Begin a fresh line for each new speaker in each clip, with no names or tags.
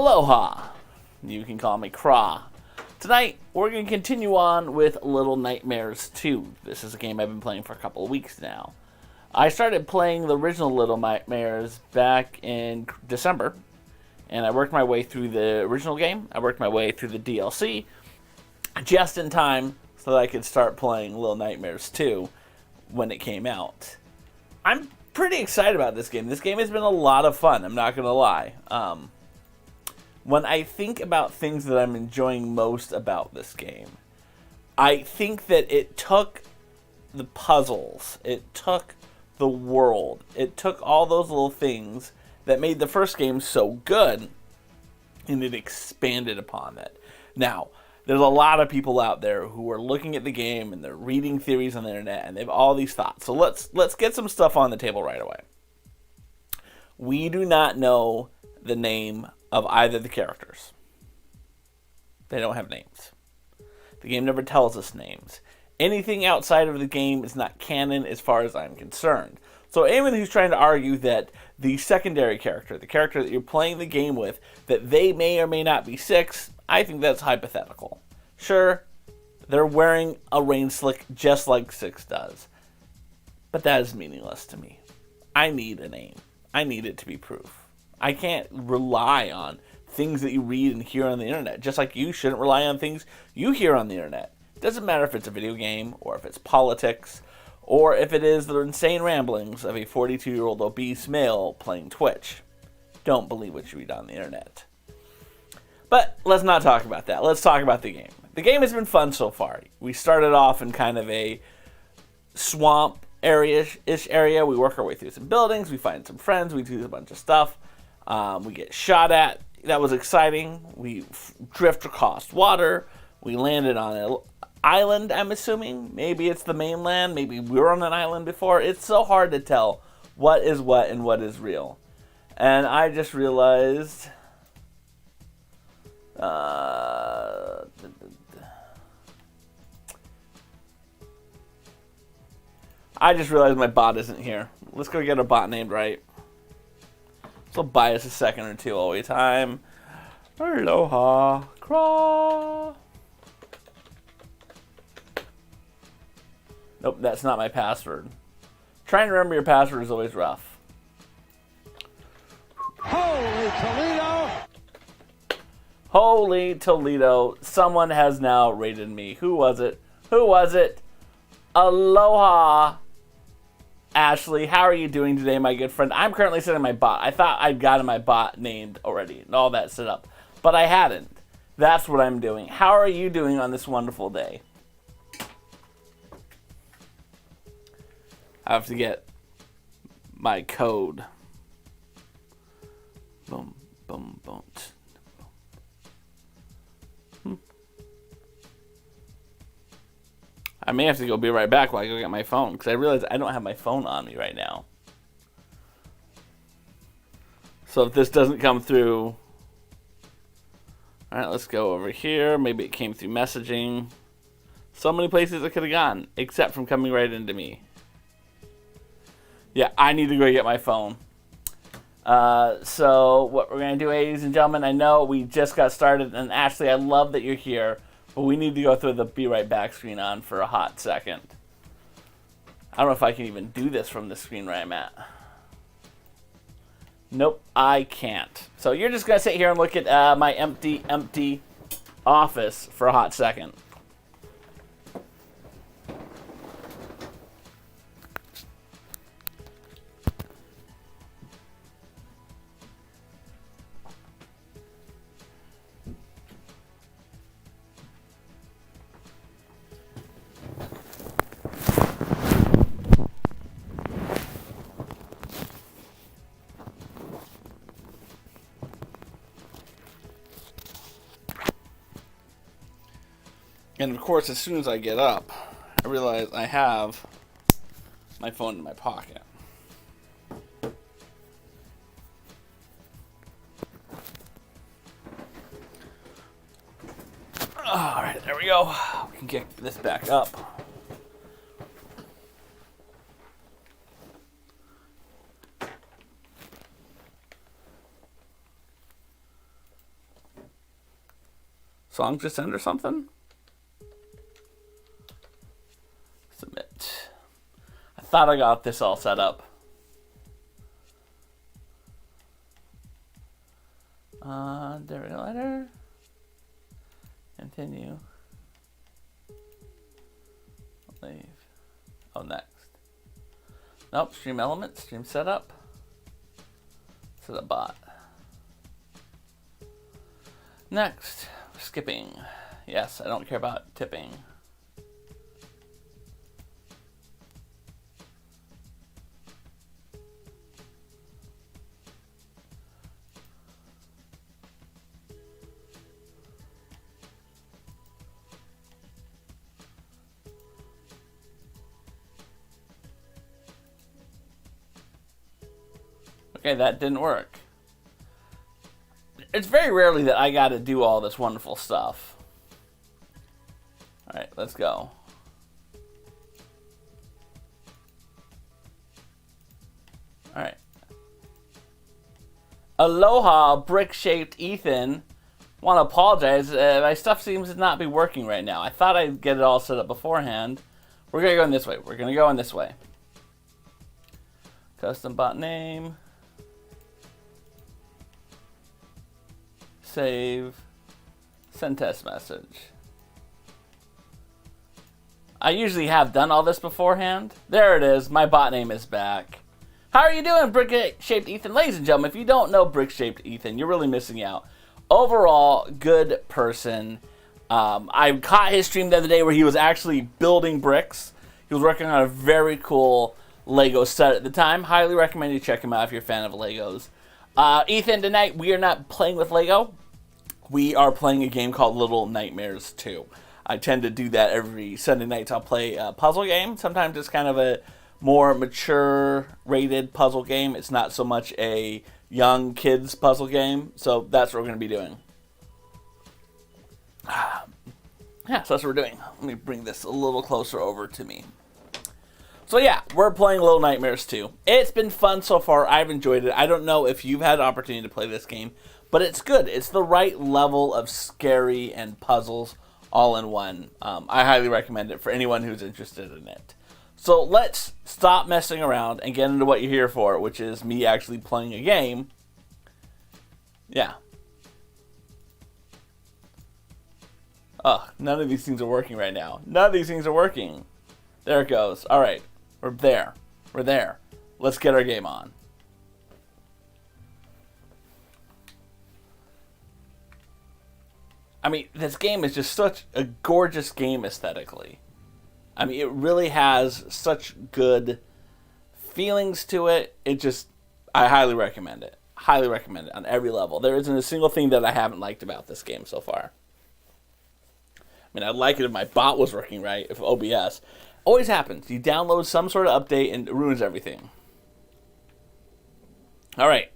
Aloha! You can call me Craw. Tonight, we're going to continue on with Little Nightmares 2. This is a game I've been playing for a couple of weeks now. I started playing the original Little Nightmares back in December, and I worked my way through the original game. I worked my way through the DLC, just in time so that I could start playing Little Nightmares 2 when it came out. I'm pretty excited about this game. This game has been a lot of fun, I'm not going to lie. When I think about things that I'm enjoying most about this game, I think that it took the puzzles, it took the world, it took all those little things that made the first game so good, and it expanded upon it. Now, there's a lot of people out there who are looking at the game and they're reading theories on the internet and they have all these thoughts. So let's get some stuff on the table right away. We do not know the name of either of the characters. They don't have names. The game never tells us names. Anything outside of the game is not canon as far as I'm concerned. So anyone who's trying to argue that the secondary character, the character that you're playing the game with, that they may or may not be Six, I think that's hypothetical. Sure, they're wearing a rain slick just like Six does. But that is meaningless to me. I need a name. I need it to be proof. I can't rely on things that you read and hear on the internet, just like you shouldn't rely on things you hear on the internet. It doesn't matter if it's a video game, or if it's politics, or if it is the insane ramblings of a 42-year-old obese male playing Twitch. Don't believe what you read on the internet. But let's not talk about that. Let's talk about the game. The game has been fun so far. We started off in kind of a swamp area-ish area. We work our way through some buildings. We find some friends. We do a bunch of stuff. We get shot at. That was exciting. We drift across water. We landed on an island, I'm assuming. Maybe it's the mainland. Maybe we were on an island before. It's so hard to tell what is what and what is real. And I just realized... my bot isn't here. Let's go get our bot named right. So buy us a second or two all the time. Aloha, craw. Nope, that's not my password. Trying to remember your password is always rough.
Holy Toledo!
Holy Toledo. Someone has now raided me. Who was it? Who was it? Aloha. Ashley, how are you doing today, my good friend? I'm currently setting my bot. I thought I'd gotten my bot named already and all that set up, but I hadn't. That's what I'm doing. How are you doing on this wonderful day? I have to get my code. Boom, boom, boom. I may have to go be right back while I go get my phone, because I realize I don't have my phone on me right now. So if this doesn't come through... Alright, let's go over here. Maybe it came through messaging. So many places it could have gone, except from coming right into me. Yeah, I need to go get my phone. So what we're going to do, ladies and gentlemen, I know we just got started, and Ashley, I love that you're here. But we need to go through the be right back screen on for a hot second. I don't know if I can even do this from the screen where I'm at. Nope, I can't. So you're just going to sit here and look at my empty office for a hot second. And of course, as soon as I get up, I realize I have my phone in my pocket. Alright, there we go. We can get this back up. Song just end or something? Submit. I thought I got this all set up. Direct letter. Continue. Leave. Oh, next. Nope. Stream element. Stream setup. Set up bot. Next. Skipping. Yes, I don't care about tipping. Okay, that didn't work. It's very rarely that I gotta do all this wonderful stuff. Alright, let's go. Alright. Aloha, brick-shaped Ethan. Want to apologize. My stuff seems to not be working right now. I thought I'd get it all set up beforehand. We're gonna go in this way. We're gonna go in this way. Custom bot name. Save. Send test message. I usually have done all this beforehand. There it is. My bot name is back. How are you doing, Brick-Shaped Ethan? Ladies and gentlemen, if you don't know Brick-Shaped Ethan, you're really missing out. Overall, good person. I caught his stream the other day where he was actually building bricks. He was working on a very cool Lego set at the time. Highly recommend you check him out if you're a fan of Legos. Ethan, tonight we are not playing with Lego. We are playing a game called Little Nightmares 2. I tend to do that every Sunday nights. I'll play a puzzle game. Sometimes it's kind of a more mature rated puzzle game. It's not so much a young kids puzzle game. So that's what we're going to be doing. Yeah, so that's what we're doing. Let me bring this a little closer over to me. So yeah, we're playing Little Nightmares 2. It's been fun so far. I've enjoyed it. I don't know if you've had an opportunity to play this game, but it's good. It's the right level of scary and puzzles all in one. I highly recommend it for anyone who's interested in it. So let's stop messing around and get into what you're here for, which is me actually playing a game. Yeah. Oh, none of these things are working right now. None of these things are working. There it goes. All right. We're there. We're there. Let's get our game on. I mean, this game is just such a gorgeous game aesthetically. I mean, it really has such good feelings to it. I highly recommend it. Highly recommend it on every level. There isn't a single thing that I haven't liked about this game so far. I mean, I'd like it if my bot was working right, if OBS. Always happens. You download some sort of update and it ruins everything. Alright.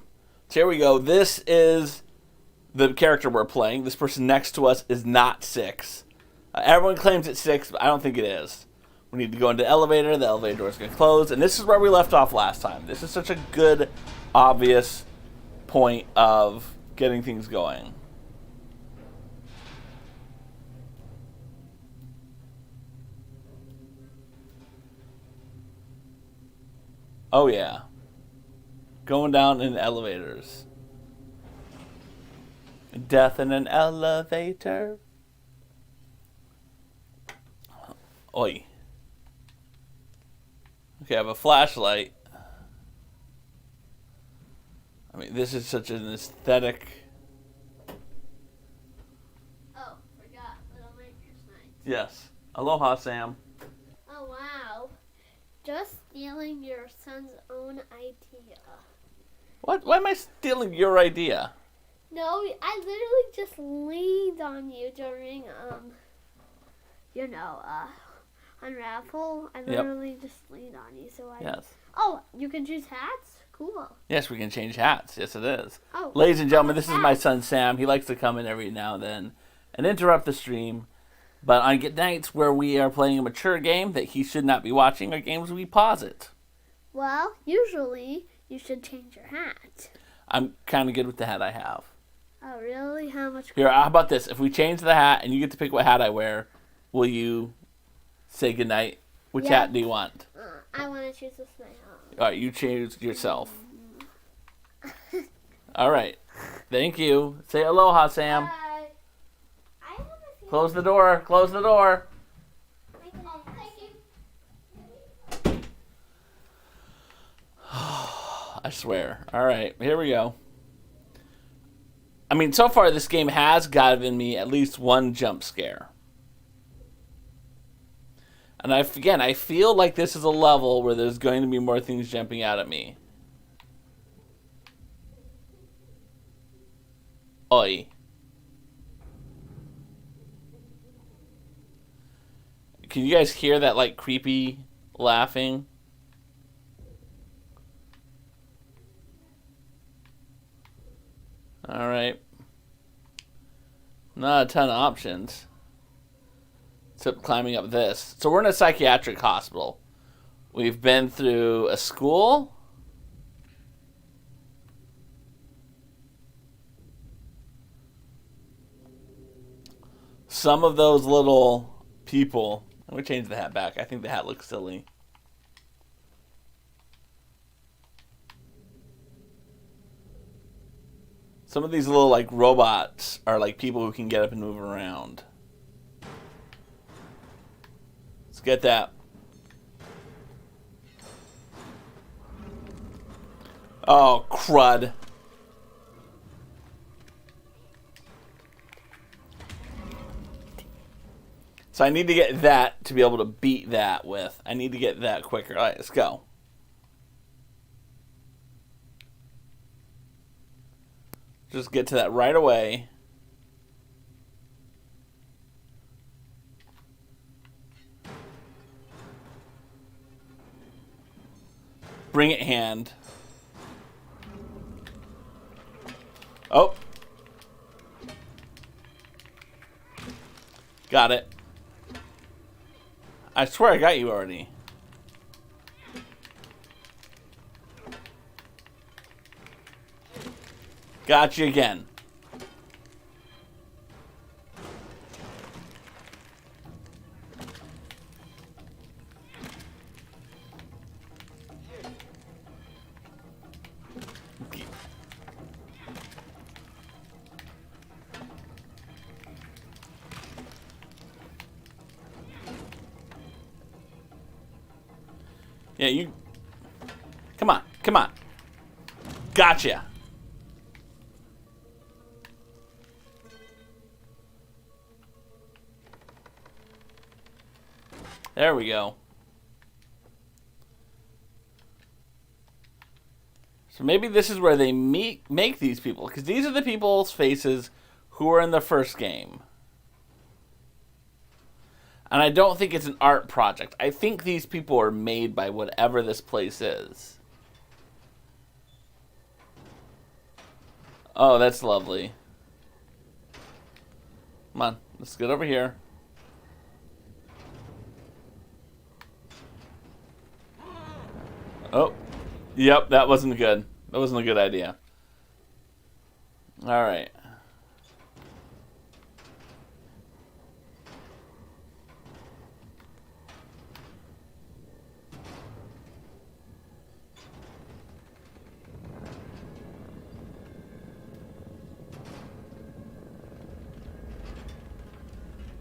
So here we go. This is the character we're playing. This person next to us is not 6. Everyone claims it's 6, but I don't think it is. We need to go into the elevator. The elevator door is going to close. And this is where we left off last time. This is such a good, obvious point of getting things going. Oh, yeah. Going down in elevators. Death in an elevator. Oi. Okay, I have a flashlight. I mean, this is such an aesthetic.
Oh, forgot. Little Nightmares night.
Yes. Aloha, Sam.
Oh, wow. Just stealing your son's own idea.
What? Why am I stealing your idea?
No, I literally just leaned on you during, Unravel. I literally just leaned on you, so I...
Yes.
Oh, you can choose hats? Cool.
Yes, we can change hats. Yes, it is.
Oh.
Ladies and gentlemen, this is my son, Sam. He likes to come in every now and then and interrupt the stream. But on nights where we are playing a mature game that he should not be watching, or games we pause it.
Well, usually you should change your hat.
I'm kind of good with the hat I have.
Oh, really? How much?
Here, how about this? If we change the hat and you get to pick what hat I wear, will you say goodnight? Which
Yeah.
hat do you want?
I want to choose this my own.
All right, you choose yourself. All right. Thank you. Say aloha, Sam.
Bye. I have a few.
Close the door. Close the door.
Oh, thank you.
I swear. All right, here we go. I mean, so far this game has given me at least one jump scare. And I feel like this is a level where there's going to be more things jumping out at me. Oi. Can you guys hear that, like, creepy laughing? Alright. Not a ton of options. Except climbing up this. So we're in a psychiatric hospital. We've been through a school. Some of those little people. I'm going to change the hat back. I think the hat looks silly. Some of these little, like, robots are like people who can get up and move around. Let's get that. Oh, crud. So I need to get that to be able to beat that with. I need to get that quicker. All right, let's go. Just get to that right away. Bring it hand. Oh. Got it. I swear I got you already. Got you again. Yeah, you... Come on, come on. Gotcha. There we go. So maybe this is where they make these people, because these are the people's faces who were in the first game. And I don't think it's an art project. I think these people are made by whatever this place is. Oh, that's lovely. Come on, let's get over here. Oh, yep, that wasn't good. That wasn't a good idea. All right.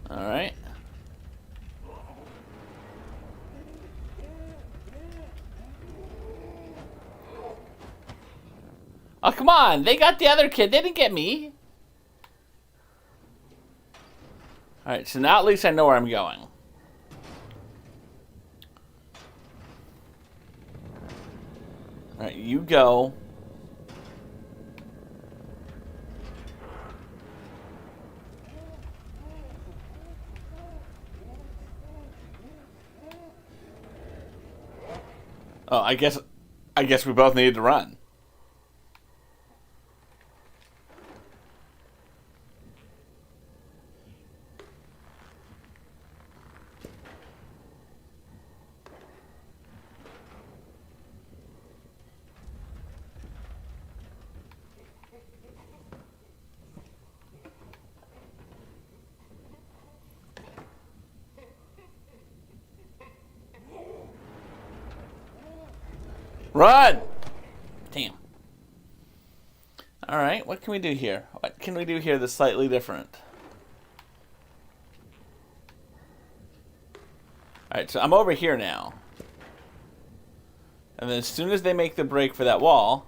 All right. Oh, come on. They got the other kid. They didn't get me. All right, so now at least I know where I'm going. All right, you go. Oh, I guess we both needed to run. Run! Damn. Alright, what can we do here? What can we do here that's slightly different? Alright, so I'm over here now. And then as soon as they make the break for that wall...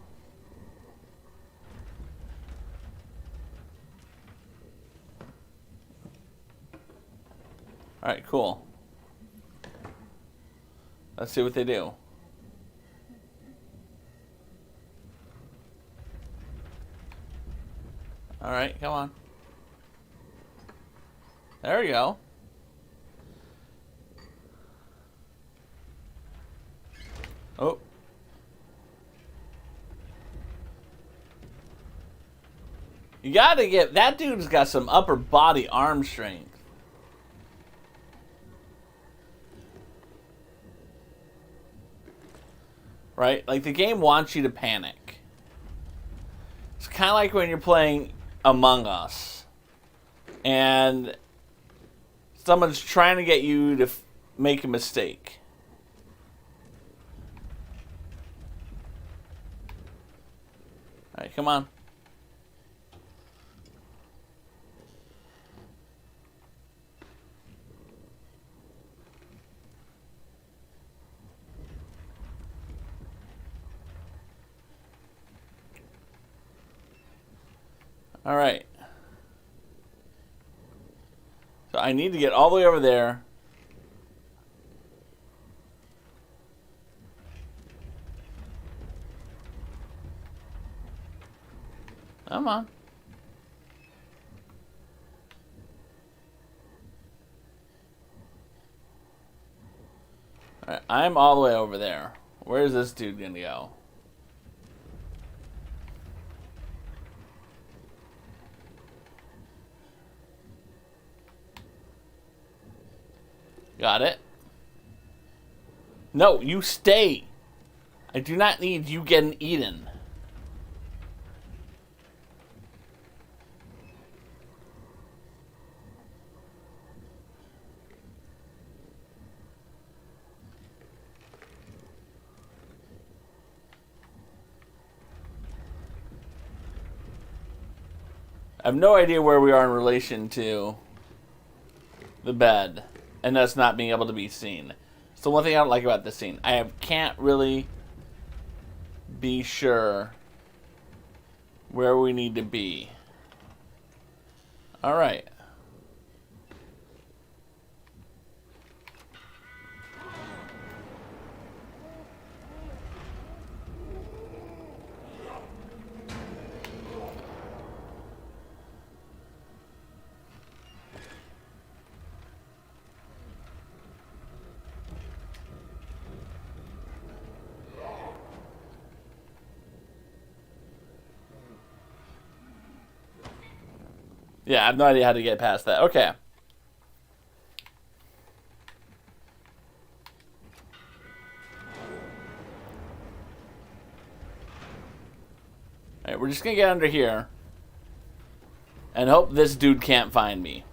Alright, cool. Let's see what they do. Alright, come on. There we go. Oh. You gotta get... That dude's got some upper body arm strength. Right? Like, the game wants you to panic. It's kind of like when you're playing Among Us. And someone's trying to get you to make a mistake. Alright, come on. Alright. So I need to get all the way over there. Come on. Alright, I'm all the way over there. Where's this dude gonna go? Got it. No, you stay. I do not need you getting eaten. I have no idea where we are in relation to the bed. And us not being able to be seen. So one thing I don't like about this scene, can't really be sure where we need to be. Alright. Yeah, I have no idea how to get past that. Okay. Alright, we're just gonna get under here. And hope this dude can't find me.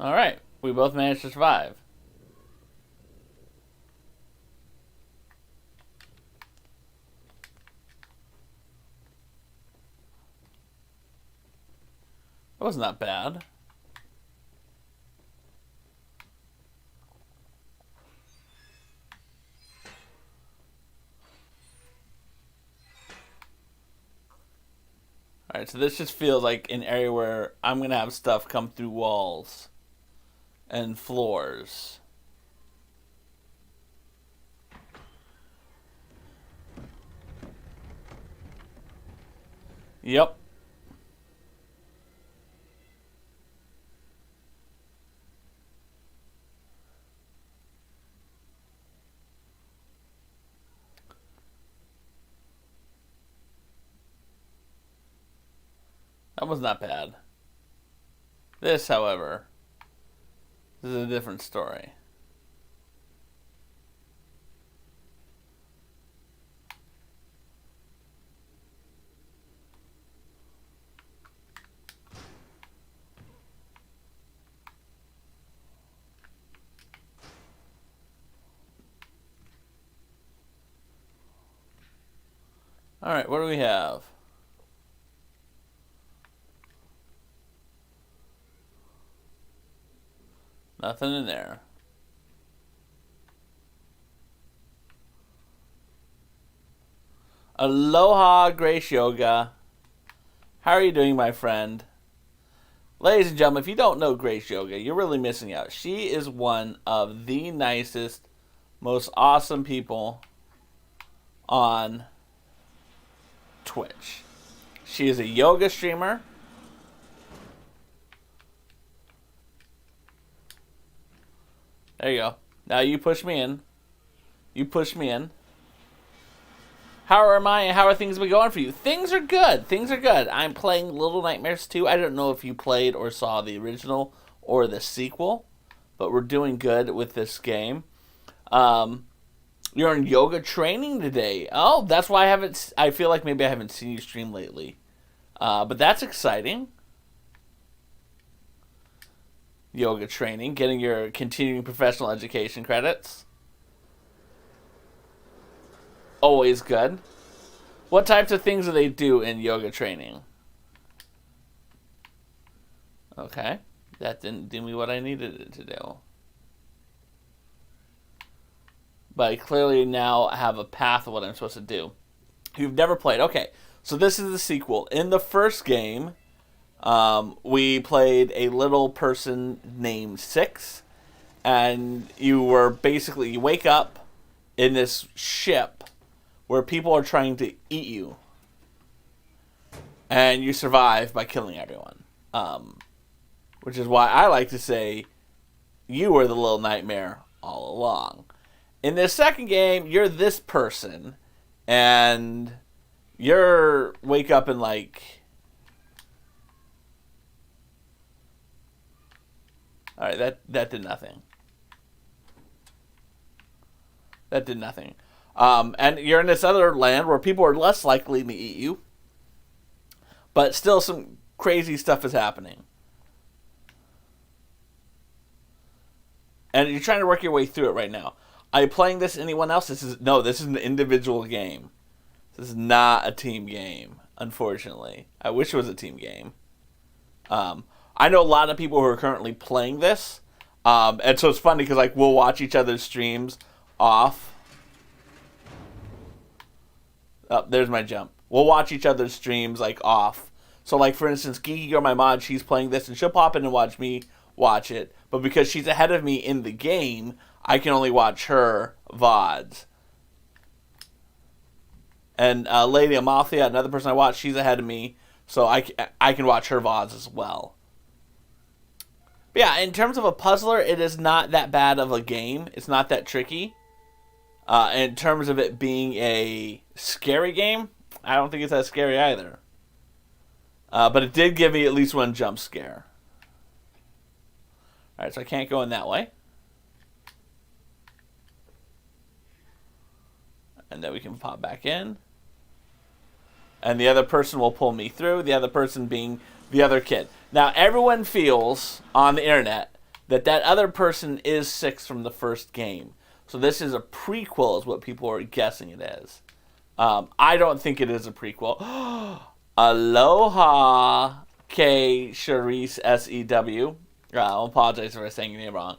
Alright, we both managed to survive. That was not bad. Alright, so this just feels like an area where I'm going to have stuff come through walls and floors. Yep. That was not bad. This, however, is a different story. Alright, what do we have? Nothing in there. Aloha, Grace Yoga. How are you doing, my friend? Ladies and gentlemen, if you don't know Grace Yoga, you're really missing out. She is one of the nicest, most awesome people on Twitch. She is a yoga streamer. There you go. Now you push me in. You push me in. How am I and how are things been going for you? Things are good. Things are good. I'm playing Little Nightmares 2. I don't know if you played or saw the original or the sequel, but we're doing good with this game. You're in yoga training today. Oh, that's why I feel like maybe I haven't seen you stream lately. But that's exciting. Yoga training, getting your continuing professional education credits. Always good. What types of things do they do in yoga training? Okay. That didn't do me what I needed it to do. But I clearly now have a path of what I'm supposed to do. You've never played. Okay. So this is the sequel. In the first game, we played a little person named Six. And you wake up in this ship where people are trying to eat you. And you survive by killing everyone. Which is why I like to say you were the little nightmare all along. In this second game, you're this person. And you're wake up and like... Alright, that did nothing. That did nothing. And you're in this other land where people are less likely to eat you. But still some crazy stuff is happening. And you're trying to work your way through it right now. Are you playing this anyone else? This is an individual game. This is not a team game, unfortunately. I wish it was a team game. I know a lot of people who are currently playing this. And so it's funny because like we'll watch each other's streams off. Oh, there's my jump. We'll watch each other's streams, like, off. So, like, for instance, Geeky Girl, my mod, she's playing this, and she'll pop in and watch me watch it. But because she's ahead of me in the game, I can only watch her VODs. And Lady Amathia, another person I watch, she's ahead of me, so I can watch her VODs as well. But yeah, in terms of a puzzler, it is not that bad of a game. It's not that tricky. In terms of it being a scary game, I don't think it's that scary either. But it did give me at least one jump scare. Alright, so I can't go in that way. And then we can pop back in. And the other person will pull me through, the other person being the other kid. Now, everyone feels on the internet that other person is Six from the first game. So this is a prequel is what people are guessing it is. I don't think it is a prequel. Aloha, K. Charisse S-E-W. I'll apologize if I'm saying your name wrong.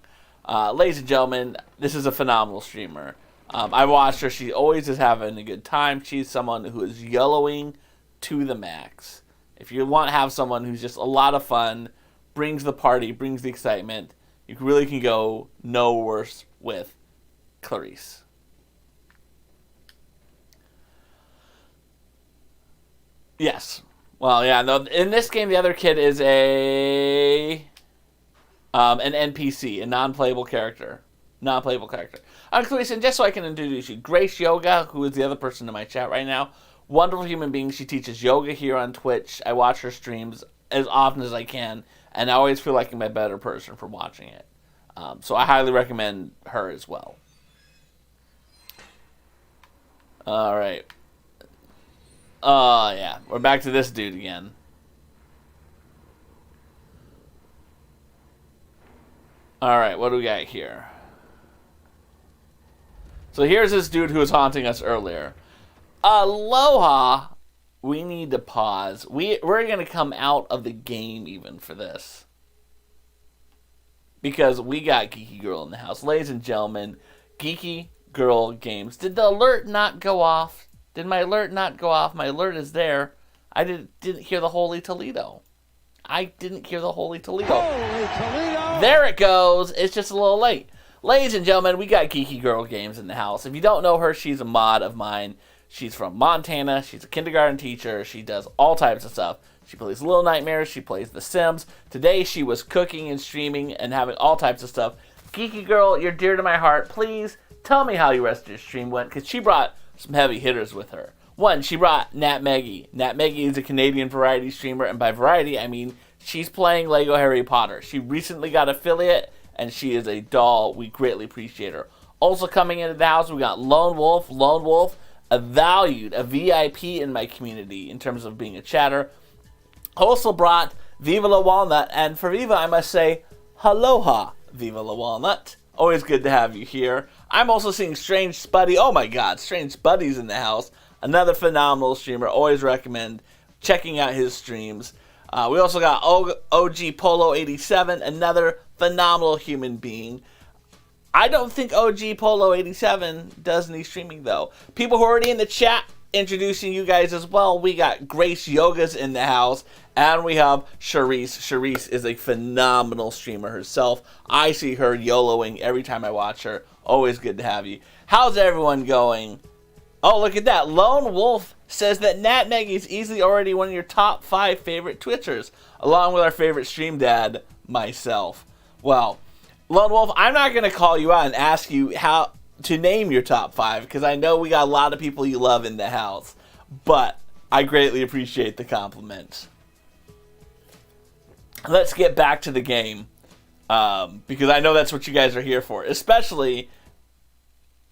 Ladies and gentlemen, this is a phenomenal streamer. I watched her. She always is having a good time. She's someone who is yellowing to the max. If you want to have someone who's just a lot of fun, brings the party, brings the excitement, you really can go no worse with Clarice. Yes. Well, yeah. No. In this game, the other kid is an NPC, a non-playable character. Clarice, and just so I can introduce you, Grace Yoga, who is the other person in my chat right now, wonderful human being. She teaches yoga here on Twitch. I watch her streams as often as I can, and I always feel like I'm a better person for watching it. So I highly recommend her as well. Alright. Oh, yeah. We're back to this dude again. Alright, what do we got here? So here's this dude who was haunting us earlier. Aloha. We need to pause. We're going to come out of the game even for this. Because we got Geeky Girl in the house. Ladies and gentlemen, Geeky Girl Games. Did the alert not go off? Did my alert not go off? My alert is there. I didn't hear the Holy Toledo. I didn't hear the Holy Toledo.
Holy Toledo!
There it goes. It's just a little late. Ladies and gentlemen, we got Geeky Girl Games in the house. If you don't know her, she's a mod of mine. She's from Montana. She's a kindergarten teacher. She does all types of stuff. She plays Little Nightmares. She plays The Sims. Today, she was cooking and streaming and having all types of stuff. Geeky Girl, you're dear to my heart. Please tell me how your rest of your stream went, because she brought some heavy hitters with her. One, she brought Nat Meggie. Nat Meggie is a Canadian variety streamer, and by variety, I mean she's playing Lego Harry Potter. She recently got affiliate, and she is a doll. We greatly appreciate her. Also coming into the house, we got Lone Wolf. Lone Wolf, a VIP in my community in terms of being a chatter. Also brought Viva La Walnut, and for Viva, I must say, aloha, Viva La Walnut. Always good to have you here. I'm also seeing Strange Spuddy. Oh my god, Strange Spuddy's in the house. Another phenomenal streamer. Always recommend checking out his streams. We also got OG Polo 87, another phenomenal human being. I don't think OG Polo 87 does any streaming though. People who are already in the chat, introducing you guys as well. We got Grace Yoga's in the house, and we have Charisse. Charisse is a phenomenal streamer herself. I see her YOLOing every time I watch her. Always good to have you. How's everyone going? Oh, look at that. Lone Wolf says that Nat Meggie is easily already one of your top 5 favorite Twitchers, along with our favorite stream dad, myself. Well, Lone Wolf, I'm not going to call you out and ask you how to name your top 5, because I know we got a lot of people you love in the house, but I greatly appreciate the compliment. Let's get back to the game, because I know that's what you guys are here for, especially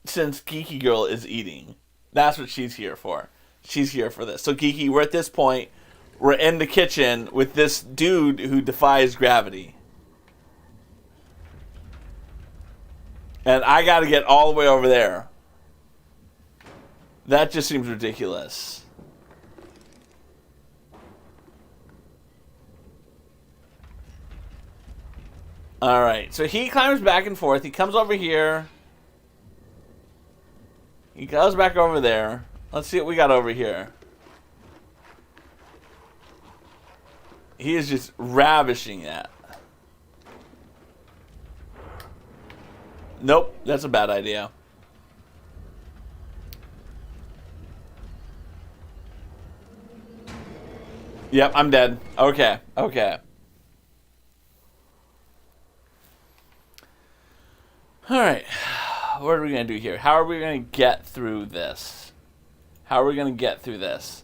since Geeky Girl is eating. That's what she's here for. She's here for this. So Geeky, we're at this point, we're in the kitchen with this dude who defies gravity. And I got to get all the way over there. That just seems ridiculous. Alright, so he climbs back and forth. He comes over here. He goes back over there. Let's see what we got over here. He is just ravishing that. Nope, that's a bad idea. Yep, I'm dead. Okay, okay. Alright, what are we going to do here? How are we going to get through this? How are we going to get through this?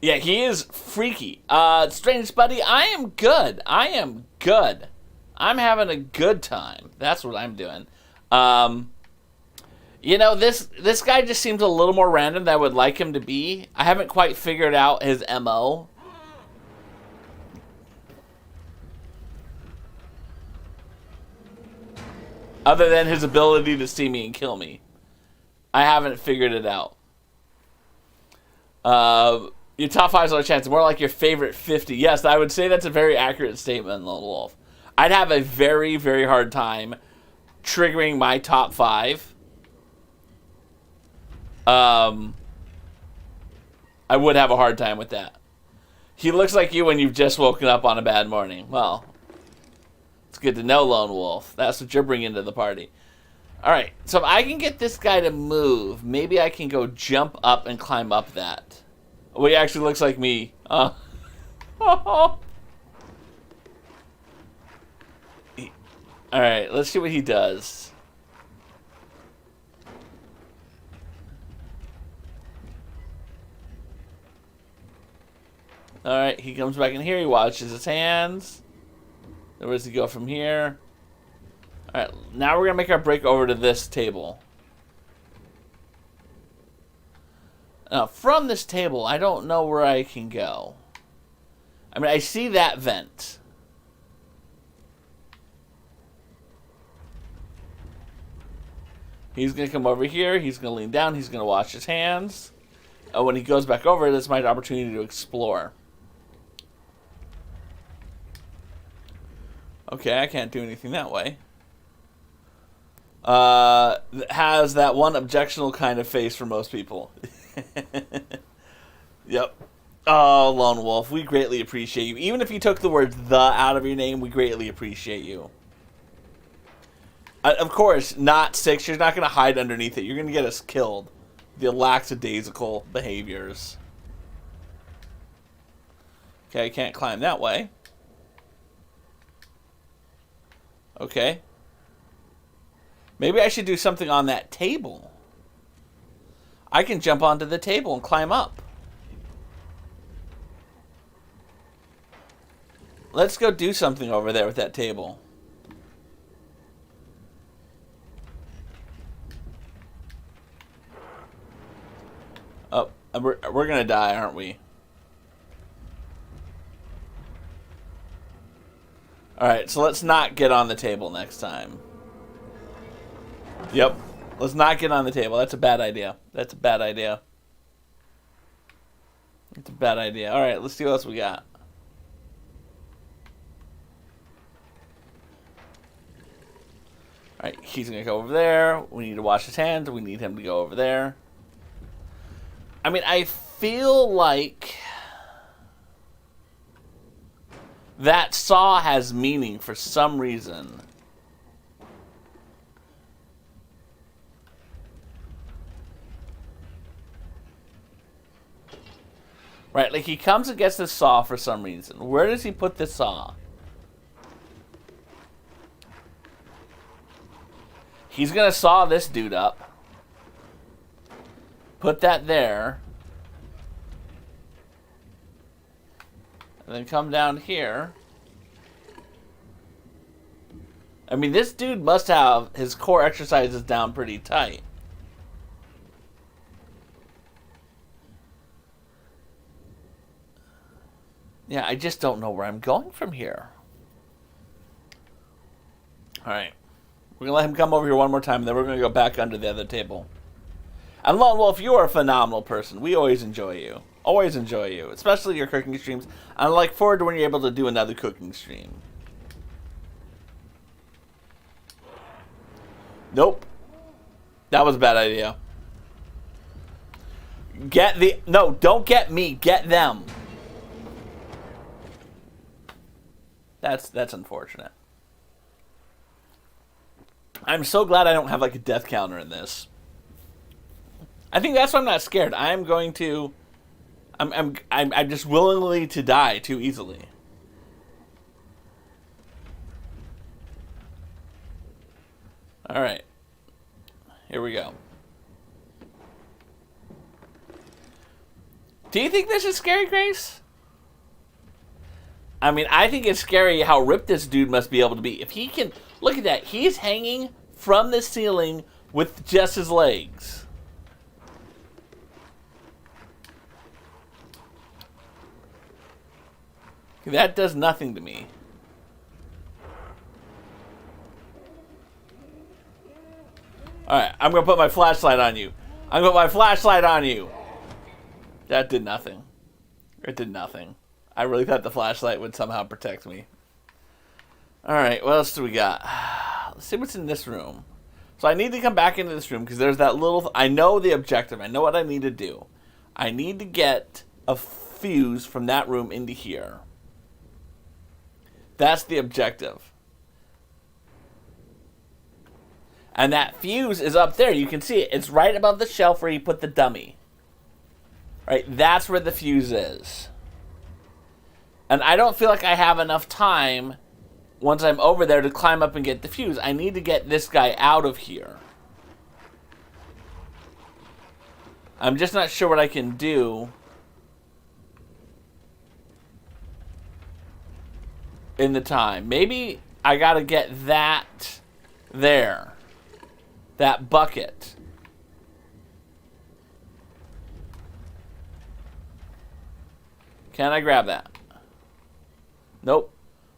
Yeah, he is freaky. Strange Buddy, I am good. I am good. I'm having a good time. That's what I'm doing. You know, this guy just seems a little more random than I would like him to be. I haven't quite figured out his MO. Other than his ability to see me and kill me. I haven't figured it out. Your top 5 is a chance. More like your favorite 50. Yes, I would say that's a very accurate statement, Lone Wolf. I'd have a very, very hard time triggering my top 5. I would have a hard time with that. He looks like you when you've just woken up on a bad morning. Well, it's good to know, Lone Wolf. That's what you're bringing to the party. Alright, so if I can get this guy to move, maybe I can go jump up and climb up that. Oh, he actually looks like me. Alright, let's see what he does. Alright, he comes back in here, he washes his hands. Where does he go from here? Alright, now we're going to make our break over to this table. Now, from this table, I don't know where I can go. I mean, I see that vent. He's going to come over here. He's going to lean down. He's going to wash his hands. when he goes back over, this is my opportunity to explore. Okay, I can't do anything that way. Has that one objectionable kind of face for most people. Yep. Oh, Lone Wolf, we greatly appreciate you. Even if you took the word "the" out of your name, we greatly appreciate you. Of course, not 6. You're not going to hide underneath it. You're going to get us killed. The lackadaisical behaviors. Okay, I can't climb that way. Okay. Maybe I should do something on that table. I can jump onto the table and climb up. Let's go do something over there with that table. Oh, we're going to die, aren't we? Alright, so let's not get on the table next time. Yep. Let's not get on the table. That's a bad idea. That's a bad idea. It's a bad idea. Alright, let's see what else we got. Alright, he's going to go over there. We need to wash his hands. We need him to go over there. I mean, I feel like that saw has meaning for some reason. Right, like he comes and gets this saw for some reason. Where does he put this saw? He's going to saw this dude up. Put that there. And then come down here. I mean, this dude must have his core exercises down pretty tight. Yeah, I just don't know where I'm going from here. Alright. We're going to let him come over here one more time, and then we're going to go back under the other table. And Lone Wolf, you are a phenomenal person. We always enjoy you. Always enjoy you. Especially your cooking streams. I look forward to when you're able to do another cooking stream. Nope. That was a bad idea. Get the... No, don't get me. Get them. That's unfortunate. I'm so glad I don't have like a death counter in this. I think that's why I'm not scared. I'm going to... I'm just willingly to die too easily. Alright. Here we go. Do you think this is scary, Grace? I mean, I think it's scary how ripped this dude must be able to be. If he can... Look at that. He's hanging from the ceiling with just his legs. That does nothing to me. Alright, I'm going to put my flashlight on you. I'm going to put my flashlight on you. That did nothing. It did nothing. I really thought the flashlight would somehow protect me. Alright, what else do we got? Let's see what's in this room. So I need to come back into this room because there's that little... I know the objective. I know what I need to do. I need to get a fuse from that room into here. That's the objective. And that fuse is up there. You can see it. It's right above the shelf where you put the dummy. Right? That's where the fuse is. And I don't feel like I have enough time once I'm over there to climb up and get the fuse. I need to get this guy out of here. I'm just not sure what I can do in the time. Maybe I gotta get that there. That bucket. Can I grab that? Nope.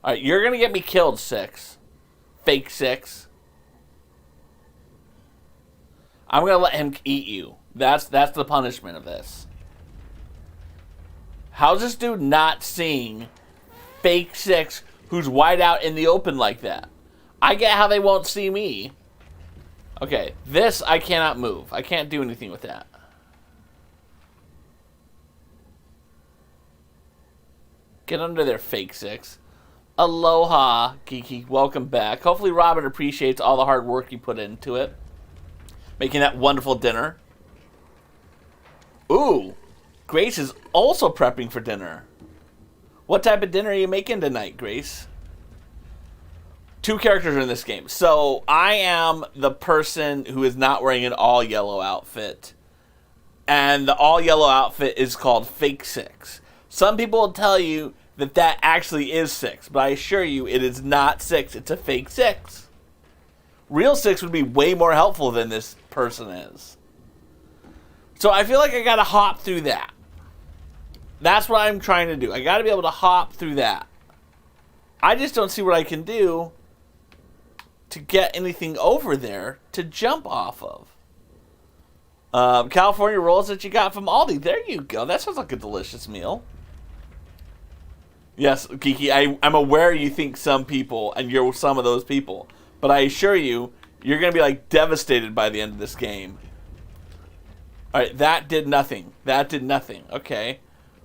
Alright, you're gonna get me killed, 6. Fake 6. I'm gonna let him eat you. That's the punishment of this. How's this dude not seeing fake 6 who's wide out in the open like that? I get how they won't see me. Okay, this I cannot move. I can't do anything with that. Get under there, fake 6. Aloha, Geeky. Welcome back. Hopefully Robin appreciates all the hard work you put into it. Making that wonderful dinner. Ooh, Grace is also prepping for dinner. What type of dinner are you making tonight, Grace? 2 characters are in this game. So I am the person who is not wearing an all yellow outfit. And the all yellow outfit is called Fake 6. Some people will tell you that that actually is 6. But I assure you it is not 6. It's a fake 6. Real 6 would be way more helpful than this person is. So I feel like I gotta hop through that. That's what I'm trying to do. I gotta be able to hop through that. I just don't see what I can do to get anything over there to jump off of. California rolls that you got from Aldi. There you go. That sounds like a delicious meal. Yes, Geeky, I'm aware you think some people, and you're some of those people. But I assure you, you're going to be like devastated by the end of this game. Alright, that did nothing. That did nothing. Okay.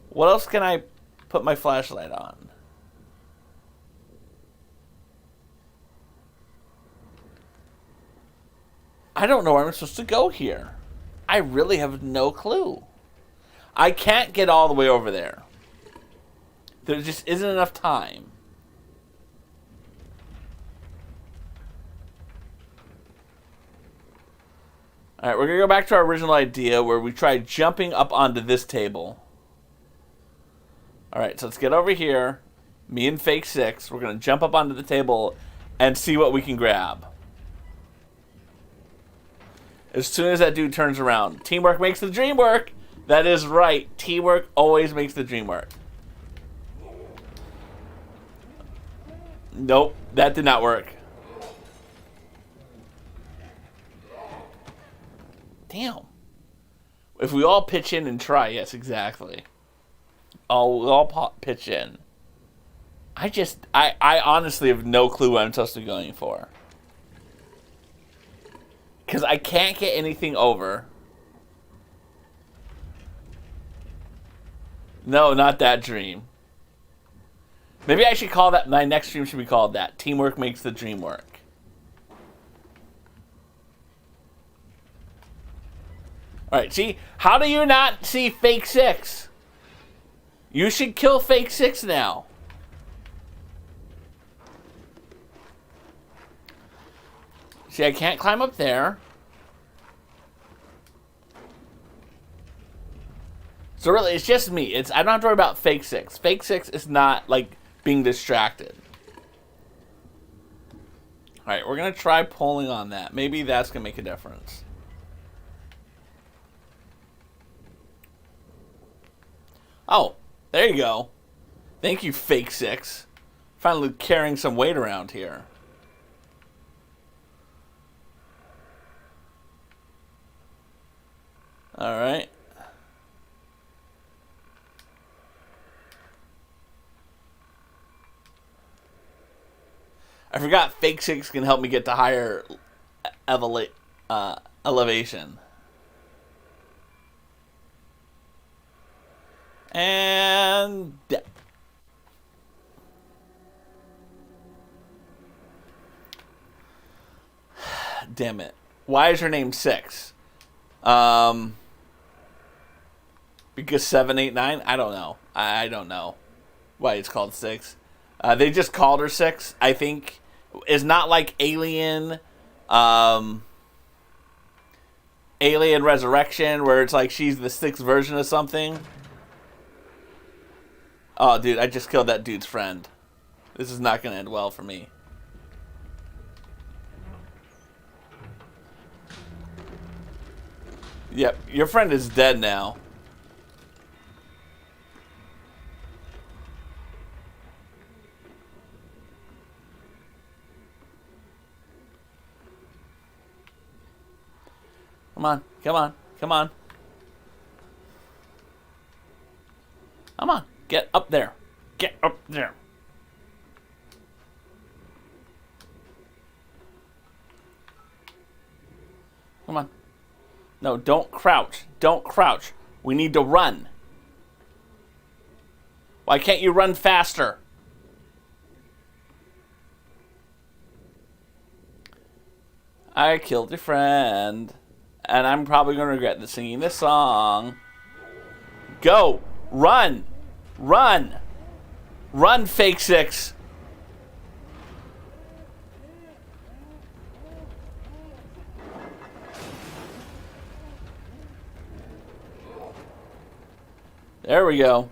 What else can I put my flashlight on? I don't know where I'm supposed to go here. I really have no clue. I can't get all the way over there. There just isn't enough time. Alright, we're going to go back to our original idea where we tried jumping up onto this table. Alright, so let's get over here. Me and Fake 6. We're going to jump up onto the table and see what we can grab. As soon as that dude turns around. Teamwork makes the dream work. That is right. Teamwork always makes the dream work. Nope, that did not work. Damn. If we all pitch in and try, yes, exactly. We'll all pitch in. I honestly have no clue what I'm supposed to be going for. Because I can't get anything over. No, not that dream. Maybe I should call that, my next stream should be called that. Teamwork makes the dream work. Alright, see? How do you not see Fake 6? You should kill Fake 6 now. See, I can't climb up there. So really, it's just me. I don't have to worry about Fake 6. Fake 6 is not, like, being distracted. Alright, we're going to try pulling on that. Maybe that's going to make a difference. Oh, there you go. Thank you, Fake 6. Finally carrying some weight around here. Alright. I forgot Fake 6 can help me get to higher elevation. And... damn it. Why is her name 6? Because 7, 8, 9? I don't know. I don't know why it's called 6. They just called her 6, I think. It's not like Alien Resurrection, where it's like she's the 6th version of something. Oh, dude, I just killed that dude's friend. This is not going to end well for me. Yep, your friend is dead now. Come on, come on, come on. Come on. Get up there. Get up there. Come on. No, don't crouch. Don't crouch. We need to run. Why can't you run faster? I killed your friend. And I'm probably going to regret singing this song. Go! Run! Run! Run, Fake Six! There we go.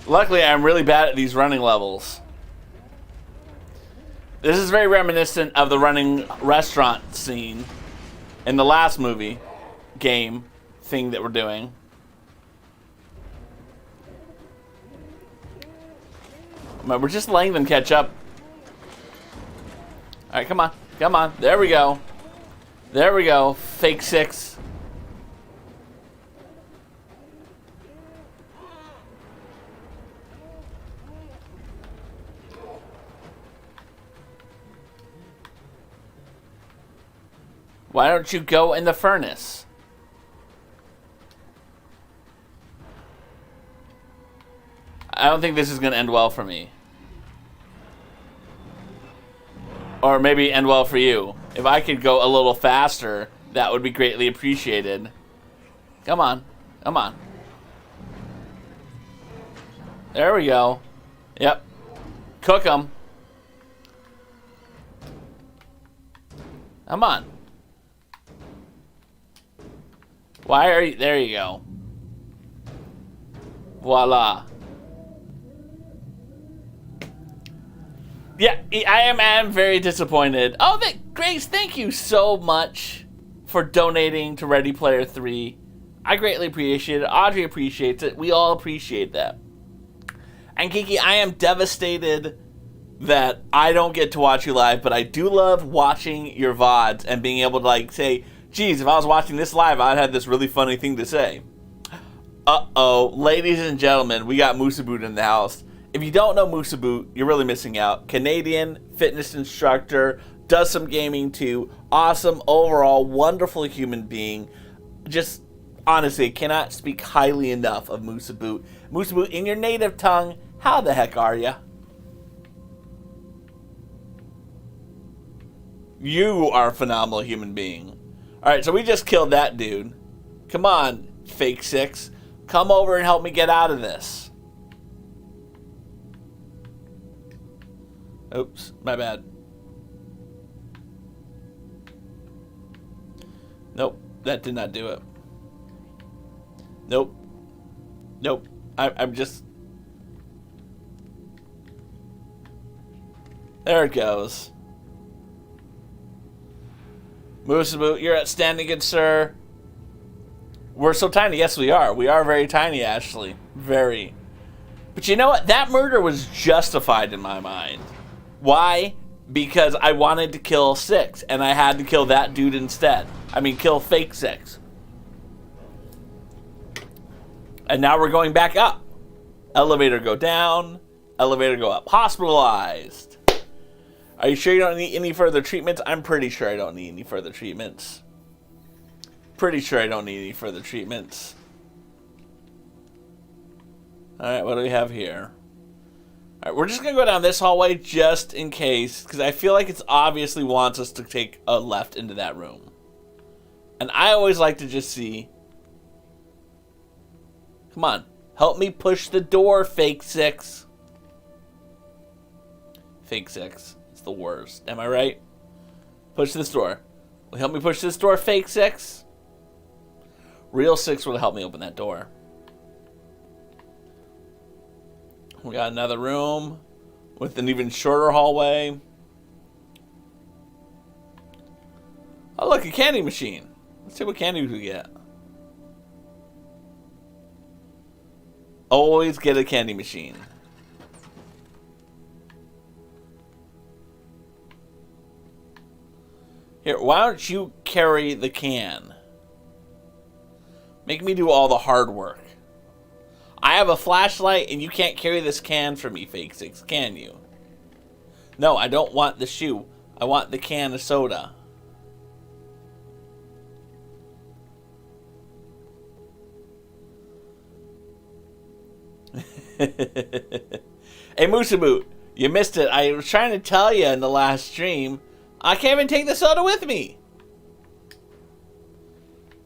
Luckily, I'm really bad at these running levels. This is very reminiscent of the running restaurant scene in the last movie game thing that we're doing. We're just letting them catch up. Alright, come on. Come on. There we go. There we go. Fake Six. Why don't you go in the furnace? I don't think this is going to end well for me. Or maybe end well for you. If I could go a little faster, that would be greatly appreciated. Come on. Come on. There we go. Yep. Cook them. Come on. Why are you... There you go. Voila. Yeah, I am very disappointed. Oh, Grace, thank you so much for donating to Ready Player 3. I greatly appreciate it. Audrey appreciates it. We all appreciate that. And Kiki, I am devastated that I don't get to watch you live, but I do love watching your VODs and being able to, like, say... Geez, if I was watching this live, I'd have this really funny thing to say. Uh-oh. Ladies and gentlemen, we got Musaboot in the house. If you don't know Musaboot, you're really missing out. Canadian fitness instructor, does some gaming too. Awesome, overall, wonderful human being. Just, honestly, cannot speak highly enough of Musaboot. Musaboot, in your native tongue, how the heck are ya? You are a phenomenal human being. Alright, so we just killed that dude. Come on, Fake Six. Come over and help me get out of this. Oops, my bad. Nope, that did not do it. Nope. Nope. I'm just... There it goes. Moosaboot, you're outstanding, good sir. We're so tiny. Yes, we are. We are very tiny, Ashley. Very. But you know what? That murder was justified in my mind. Why? Because I wanted to kill Six, and I had to kill that dude instead. I mean, kill Fake Six. And now we're going back up. Elevator go down. Elevator go up. Hospitalized. Are you sure you don't need any further treatments? I'm pretty sure I don't need any further treatments. Pretty sure I don't need any further treatments. Alright, what do we have here? Alright, we're just going to go down this hallway just in case, because I feel like it obviously wants us to take a left into that room. And I always like to just see... Come on, help me push the door, Fake Six. Fake Six. The worst. Am I right? Push this door. Will you help me push this door, Fake Six? Real Six will help me open that door. We got another room with an even shorter hallway. Oh, look, a candy machine. Let's see what candy we get. Always get a candy machine. Here, why don't you carry the can? Make me do all the hard work. I have a flashlight and you can't carry this can for me, Fake Six, can you? No, I don't want the shoe. I want the can of soda. Hey, Moosaboot, you missed it. I was trying to tell you in the last stream. I can't even take the soda with me.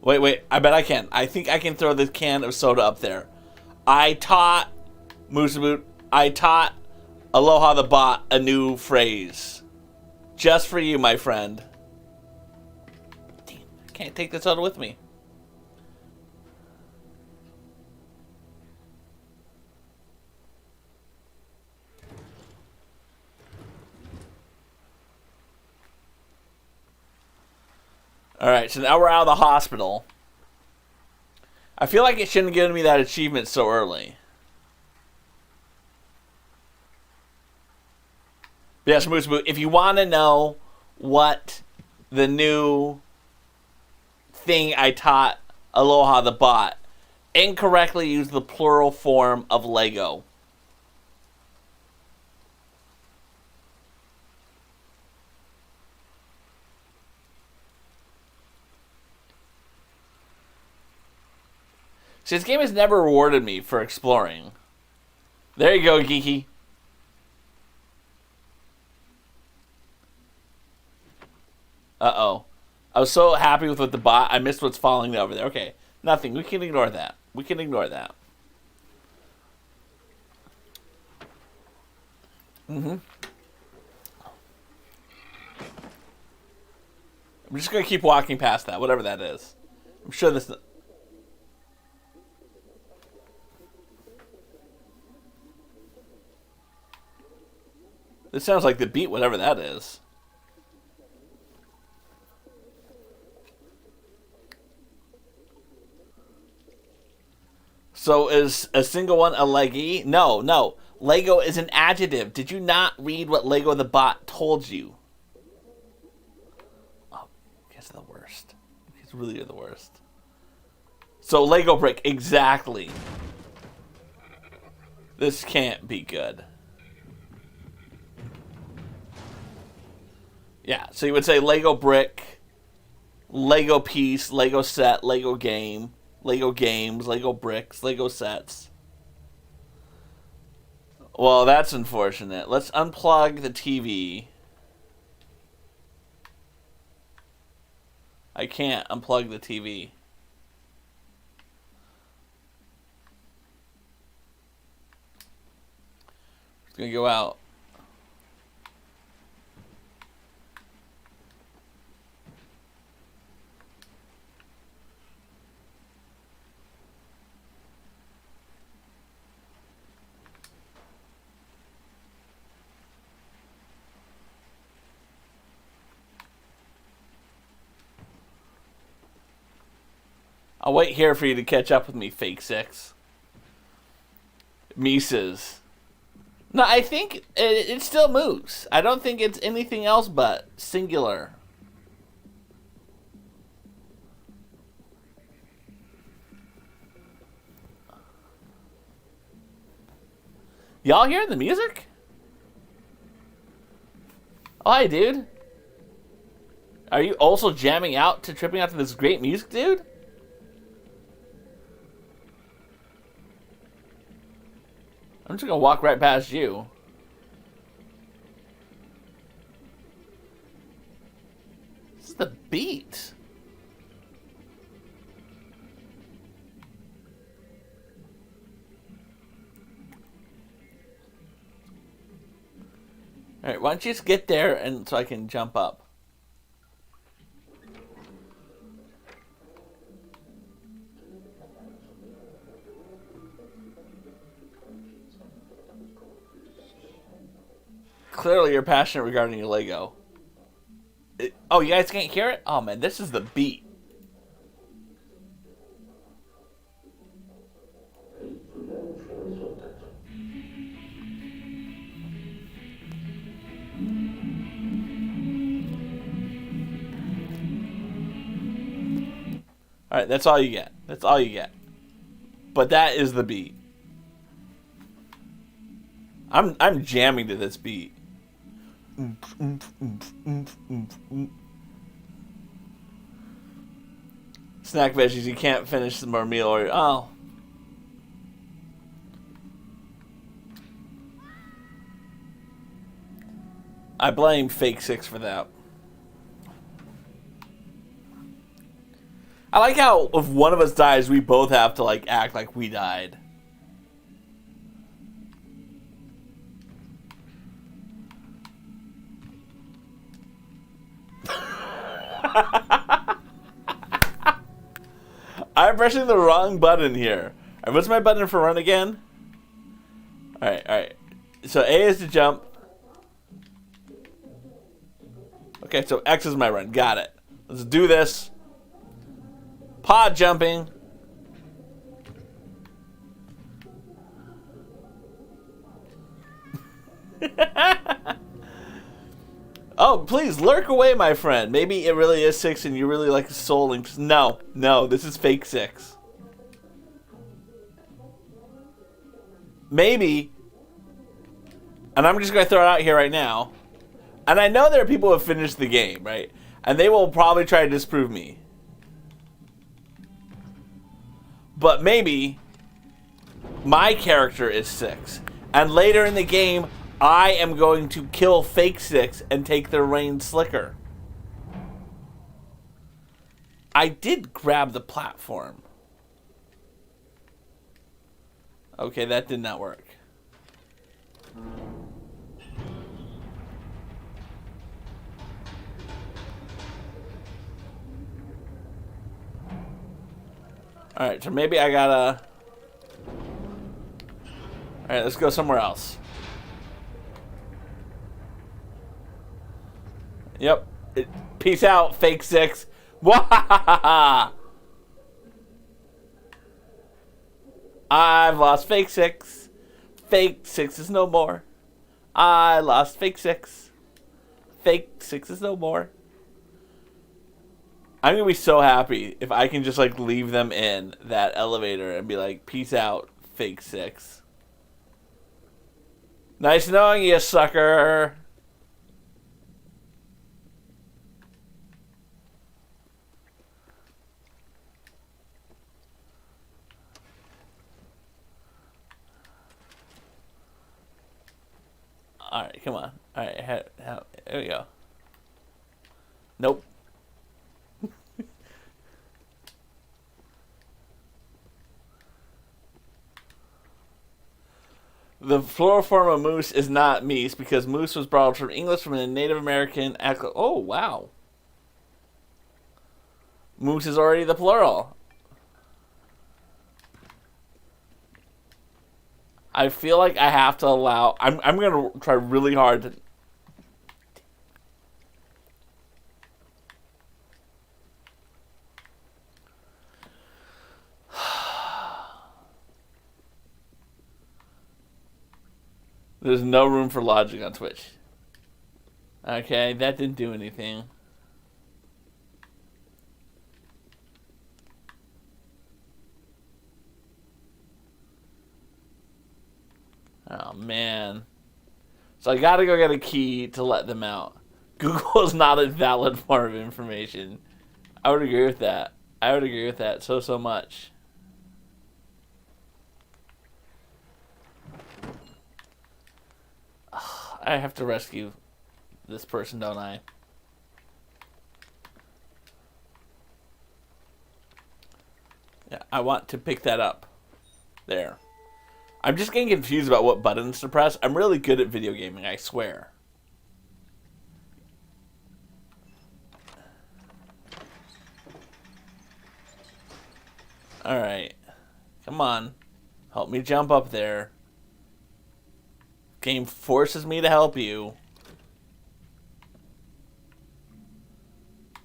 Wait. I bet I can. I think I can throw the can of soda up there. I taught Aloha the bot a new phrase. Just for you, my friend. Damn, I can't take the soda with me. Alright, so now we're out of the hospital. I feel like it shouldn't have given me that achievement so early. Yes, Moose Boot, if you want to know what the new thing I taught Aloha the bot, incorrectly use the plural form of Lego. See, this game has never rewarded me for exploring. There you go, Geeky. Uh-oh. I was so happy with the bot, I missed what's falling over there. Okay, nothing. We can ignore that. We can ignore that. I'm just going to keep walking past that, whatever that is. I'm sure this... This sounds like the beat, whatever that is. So is a single one a leggy? No. Lego is an adjective. Did you not read what Lego the bot told you? Oh, you guys are the worst. You guys really are the worst. So Lego brick, exactly. This can't be good. Yeah, so you would say Lego brick, Lego piece, Lego set, Lego game, Lego games, Lego bricks, Lego sets. Well, that's unfortunate. Let's unplug the TV. I can't unplug the TV. It's gonna go out. I'll wait here for you to catch up with me, Fake Six. Mises. No, I think it still moves. I don't think it's anything else but singular. Y'all hearing the music? Oh, hi, dude. Are you also jamming out to tripping out to this great music, dude? I'm just gonna walk right past you. This is the beat. Alright, why don't you just get there and so I can jump up? Clearly you're passionate regarding your Lego. Oh, you guys can't hear it? Oh man, this is the beat. Alright, that's all you get. That's all you get. But that is the beat. I'm jamming to this beat. Snack veggies, you can't finish more meal or oh. I blame Fake Six for that. I like how if one of us dies, we both have to like act like we died. I'm pressing the wrong button here. All right, what's my button for run again? Alright. So A is to jump. Okay, so X is my run. Got it. Let's do this. Pod jumping. Oh, please lurk away, my friend. Maybe it really is 6 and you really like Soul Links. No, this is Fake 6. Maybe, and I'm just going to throw it out here right now, and I know there are people who have finished the game, right? And they will probably try to disprove me. But maybe my character is 6. And later in the game, I am going to kill Fake 6 and take their reign slicker. I did grab the platform. Okay, that did not work. Alright, so maybe I gotta... Alright, let's go somewhere else. Yep. Peace out, Fake 6. Wahahaha! I've lost Fake 6. Fake 6 is no more. I lost Fake 6. Fake 6 is no more. I'm gonna be so happy if I can just like leave them in that elevator and be like, peace out, Fake 6. Nice knowing you, sucker. Alright, come on. Alright, there we go. Nope. The plural form of moose is not meese because moose was borrowed from English from a Native American... Oh, wow. Moose is already the plural. I feel like I have to allow... I'm going to try really hard to... There's no room for logic on Twitch. Okay, that didn't do anything. Oh, man. So I gotta go get a key to let them out. Google is not a valid form of information. I would agree with that. I would agree with that so much. I have to rescue this person, don't I? Yeah, I want to pick that up. There. I'm just getting confused about what buttons to press. I'm really good at video gaming, I swear. Alright. Come on. Help me jump up there. Game forces me to help you.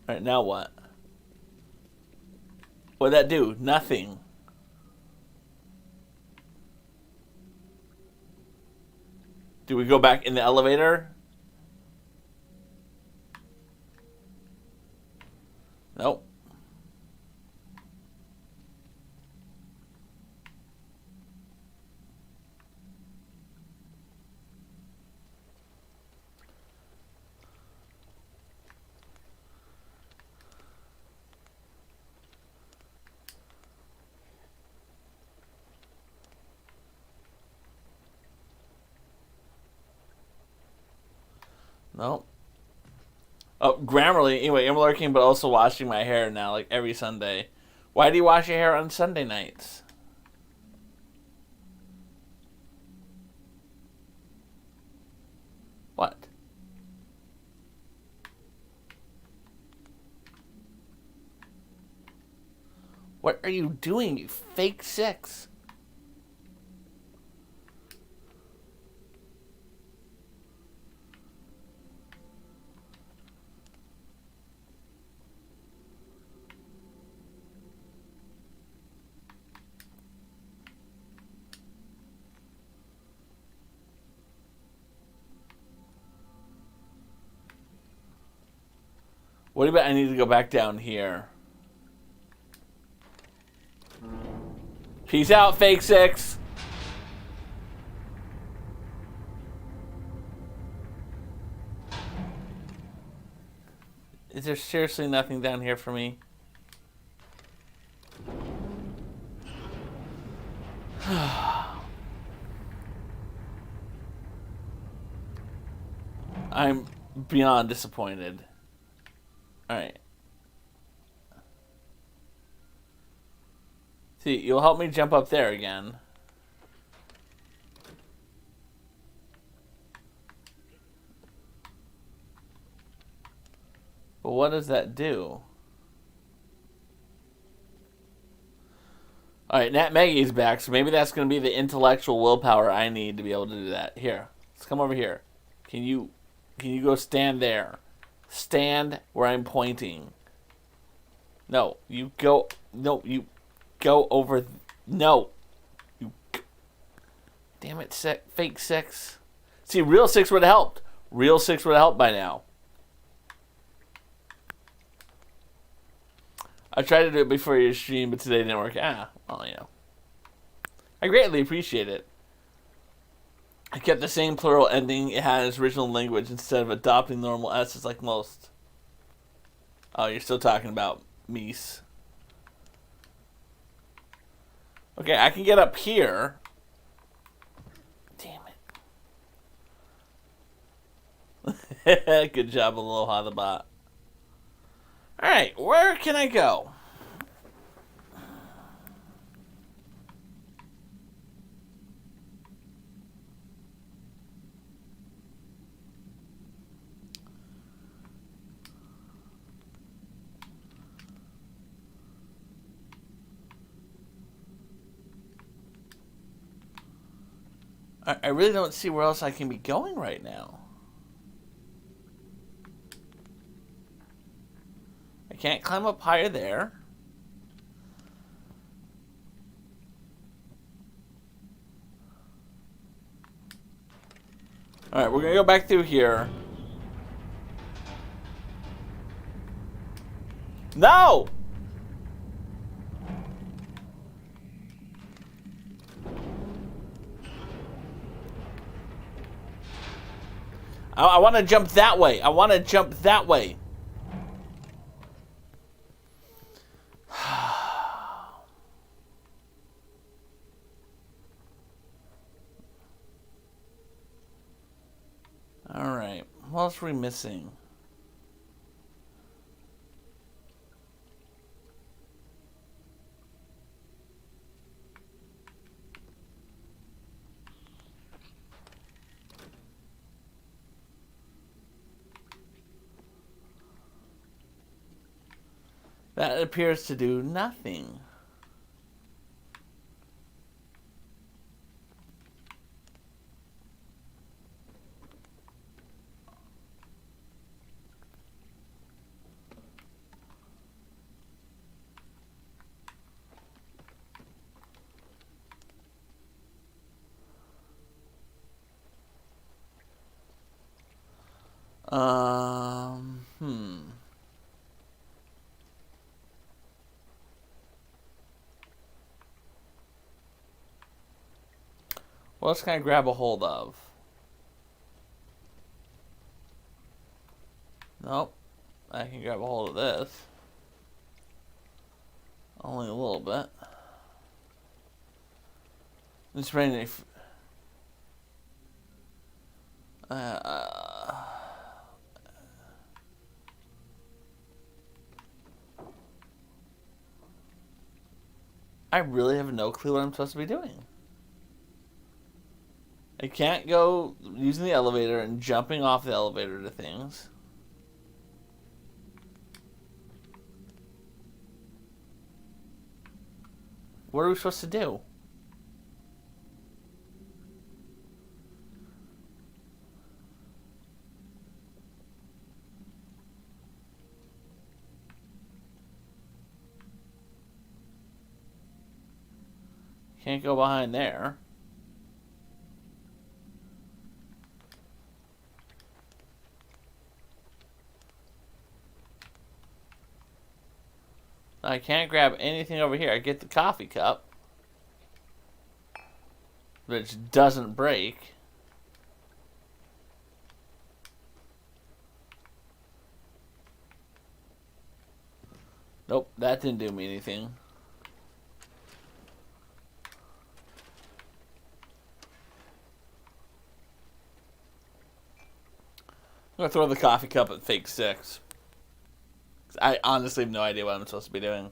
Alright, now what? What'd that do? Nothing. Do we go back in the elevator? Nope. Nope. Oh, Grammarly. Anyway, I'm lurking, but also washing my hair now, like every Sunday. Why do you wash your hair on Sunday nights? What? What are you doing, you fake six? What about I need to go back down here? Peace out, fake six. Is there seriously nothing down here for me? I'm beyond disappointed. Alright. See, you'll help me jump up there again. But what does that do? Alright, Nat Maggie's back, so maybe that's going to be the intellectual willpower I need to be able to do that. Here, let's come over here. Can you go stand there? Stand where I'm pointing. No, you go. No, you go over. No, you. Damn it, fake six. See, real six would have helped. Real six would have helped by now. I tried to do it before your stream, but today didn't work. Well, you know. I greatly appreciate it. I kept the same plural ending it had in its original language instead of adopting normal S's like most. Oh, you're still talking about meese. Okay, I can get up here. Damn it. Good job, Aloha the bot. Alright, where can I go? I really don't see where else I can be going right now. I can't climb up higher there. Alright, we're gonna go back through here. No! I want to jump that way. I want to jump that way. Alright. What else are we missing? That appears to do nothing. What else can I grab a hold of? Nope. I can grab a hold of this. Only a little bit. It's raining. I really have no clue what I'm supposed to be doing. I can't go using the elevator and jumping off the elevator to things. What are we supposed to do? Can't go behind there. I can't grab anything over here. I get the coffee cup, which doesn't break. Nope, that didn't do me anything. I'm gonna throw the coffee cup at fake 6. I honestly have no idea what I'm supposed to be doing.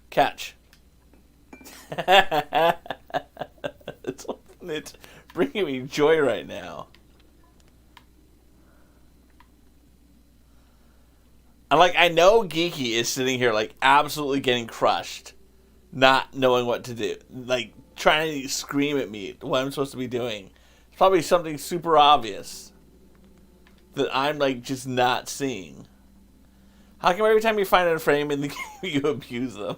Catch. It's bringing me joy right now. And I know Geeky is sitting here absolutely getting crushed, not knowing what to do, trying to scream at me what I'm supposed to be doing. It's probably something super obvious that I'm just not seeing. How come every time you find a frame in the game you abuse them?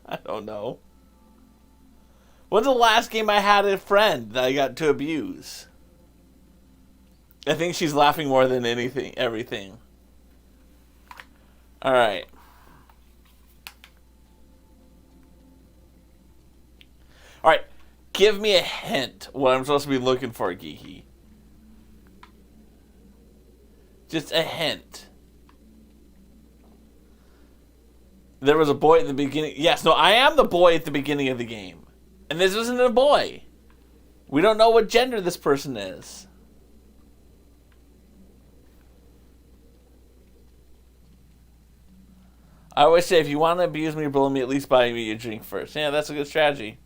I don't know. When's the last game I had a friend that I got to abuse? I think she's laughing more than everything. Alright. Alright. Give me a hint what I'm supposed to be looking for, Geeky. Just a hint. There was a boy at the beginning. Yes, no, I am the boy at the beginning of the game. And this isn't a boy. We don't know what gender this person is. I always say, if you want to abuse me or bully me, at least buy me a drink first. Yeah, that's a good strategy.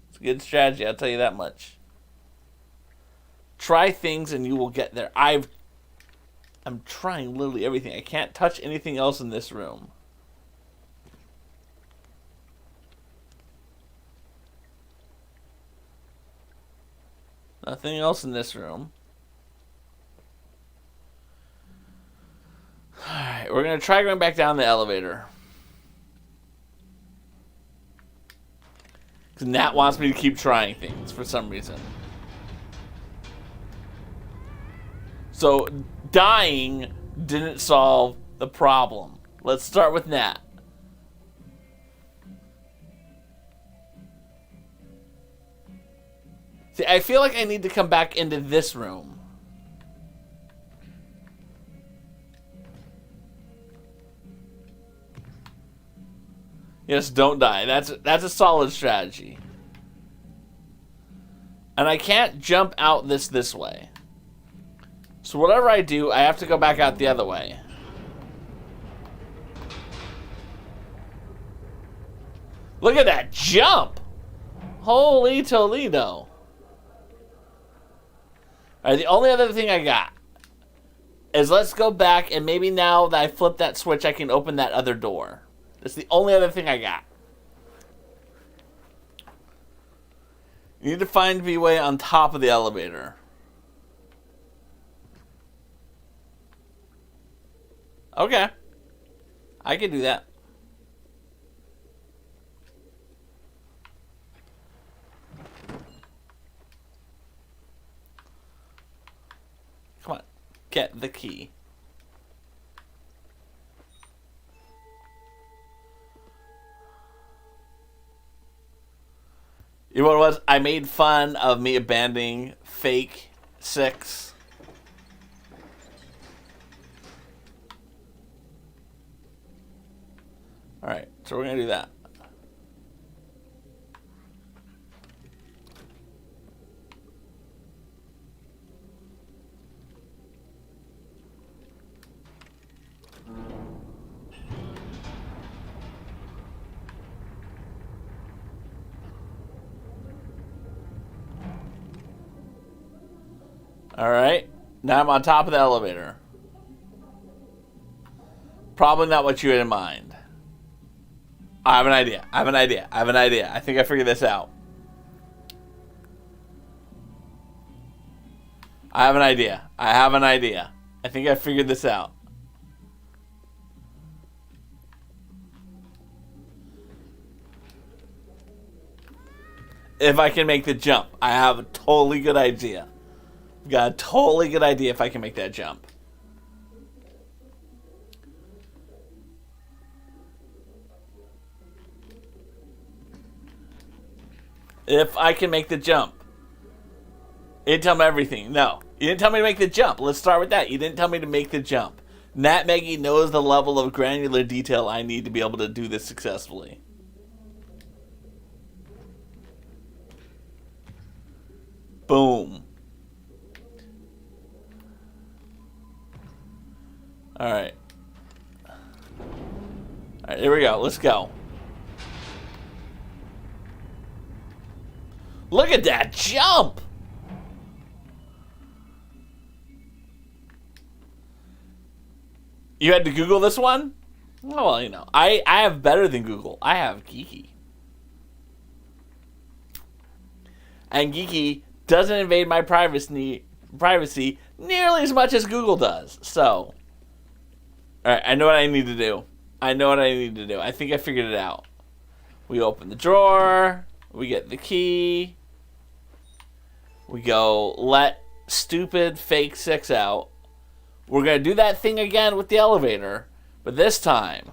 It's a good strategy, I'll tell you that much. Try things and you will get there. I'm trying literally everything. I can't touch anything else in this room. Nothing else in this room. Alright, we're going to try going back down the elevator. Because Nat wants me to keep trying things for some reason. So, dying didn't solve the problem. Let's start with Nat. See, I feel like I need to come back into this room. Yes, don't die. That's a solid strategy. And I can't jump out this way. So whatever I do, I have to go back out the other way. Look at that jump! Holy Toledo. Alright, the only other thing I got is let's go back, and maybe now that I flip that switch, I can open that other door. That's the only other thing I got. You need to find V-Way on top of the elevator. Okay. I can do that. Come on. Get the key. You know what it was? I made fun of me abandoning fake 6. Alright, so we're going to do that. Alright. Now I'm on top of the elevator. Probably not what you had in mind. I have an idea. I think I figured this out. I have an idea. I think I figured this out. If I can make the jump, I have a totally good idea. I've got a totally good idea if I can make that jump. If I can make the jump. You didn't tell me everything. No. You didn't tell me to make the jump. Let's start with that. You didn't tell me to make the jump. Nat Maggie knows the level of granular detail I need to be able to do this successfully. Boom. Alright. Alright, here we go. Let's go. Look at that jump! You had to Google this one? Oh, well, you know. I have better than Google. I have Geeky. And Geeky doesn't invade my privacy nearly as much as Google does. So, alright, I know what I need to do. I think I figured it out. We open the drawer. We get the key. We go let stupid fake 6 out. We're going to do that thing again with the elevator. But this time,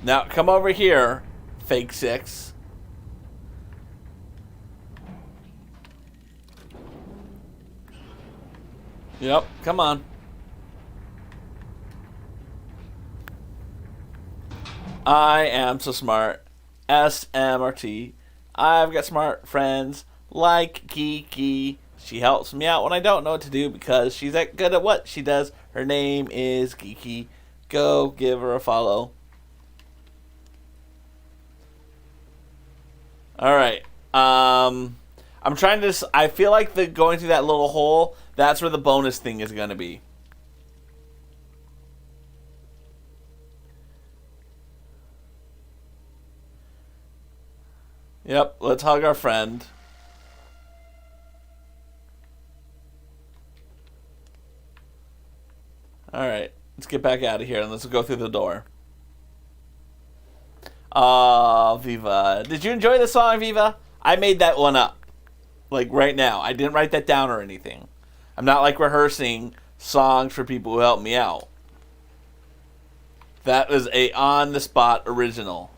now come over here, fake 6. Yep, come on. I am so smart. SMRT. I've got smart friends like Geeky. She helps me out when I don't know what to do because she's that good at what she does. Her name is Geeky. Go give her a follow. Alright. I'm trying to... I feel like going through that little hole, that's where the bonus thing is going to be. Yep, let's hug our friend. Alright, let's get back out of here and let's go through the door. Oh, Viva. Did you enjoy the song, Viva? I made that one up. Like, right now. I didn't write that down or anything. I'm not, like, rehearsing songs for people who help me out. That was a on-the-spot original.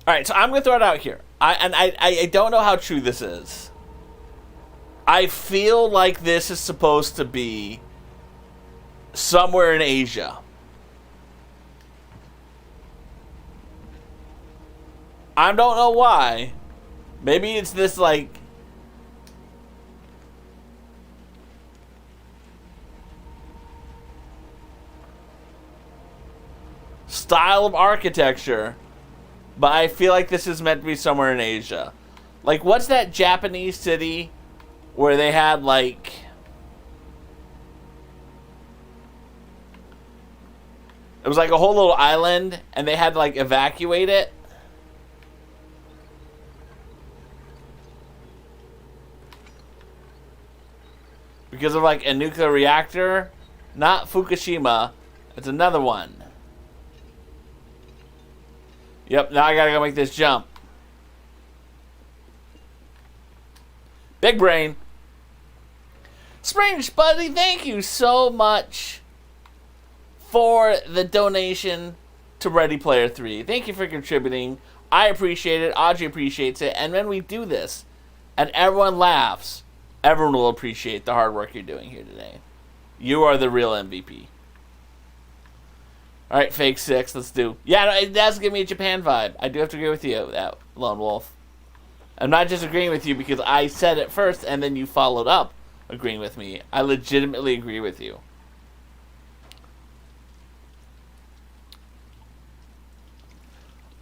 Alright, so I'm going to throw it out here. I don't know how true this is. I feel like this is supposed to be somewhere in Asia. I don't know why. Maybe it's this, like... style of architecture. But I feel like this is meant to be somewhere in Asia. Like, what's that Japanese city where they had, like... it was like a whole little island, and they had to, like, evacuate it? Because of, like, a nuclear reactor? Not Fukushima. It's another one. Yep, now I gotta go make this jump. Big brain. Springe, buddy, thank you so much for the donation to Ready Player 3. Thank you for contributing. I appreciate it. Audrey appreciates it. And when we do this, and everyone laughs, everyone will appreciate the hard work you're doing here today. You are the real MVP. Alright, fake 6, let's do... yeah, no, it does give me a Japan vibe. I do have to agree with you, that Lone Wolf. I'm not just agreeing with you because I said it first and then you followed up agreeing with me. I legitimately agree with you.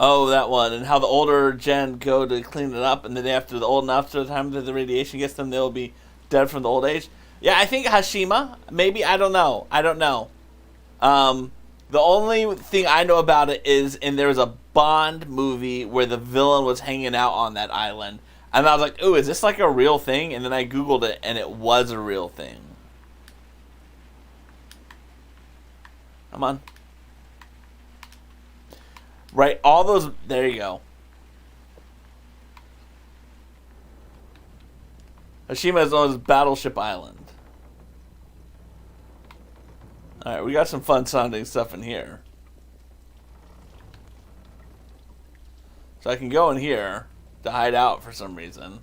Oh, that one, and how the older gen go to clean it up, and then after the old enough to the time that the radiation gets them, they'll be dead from the old age. Yeah, I think Hashima. Maybe, I don't know. I don't know. The only thing I know about it is, and there was a Bond movie where the villain was hanging out on that island, and I was like, "Ooh, is this like a real thing?" And then I googled it, and it was a real thing. Come on. Right, all those. There you go. Hashima is on his Battleship Island. Alright, we got some fun sounding stuff in here. So I can go in here to hide out for some reason.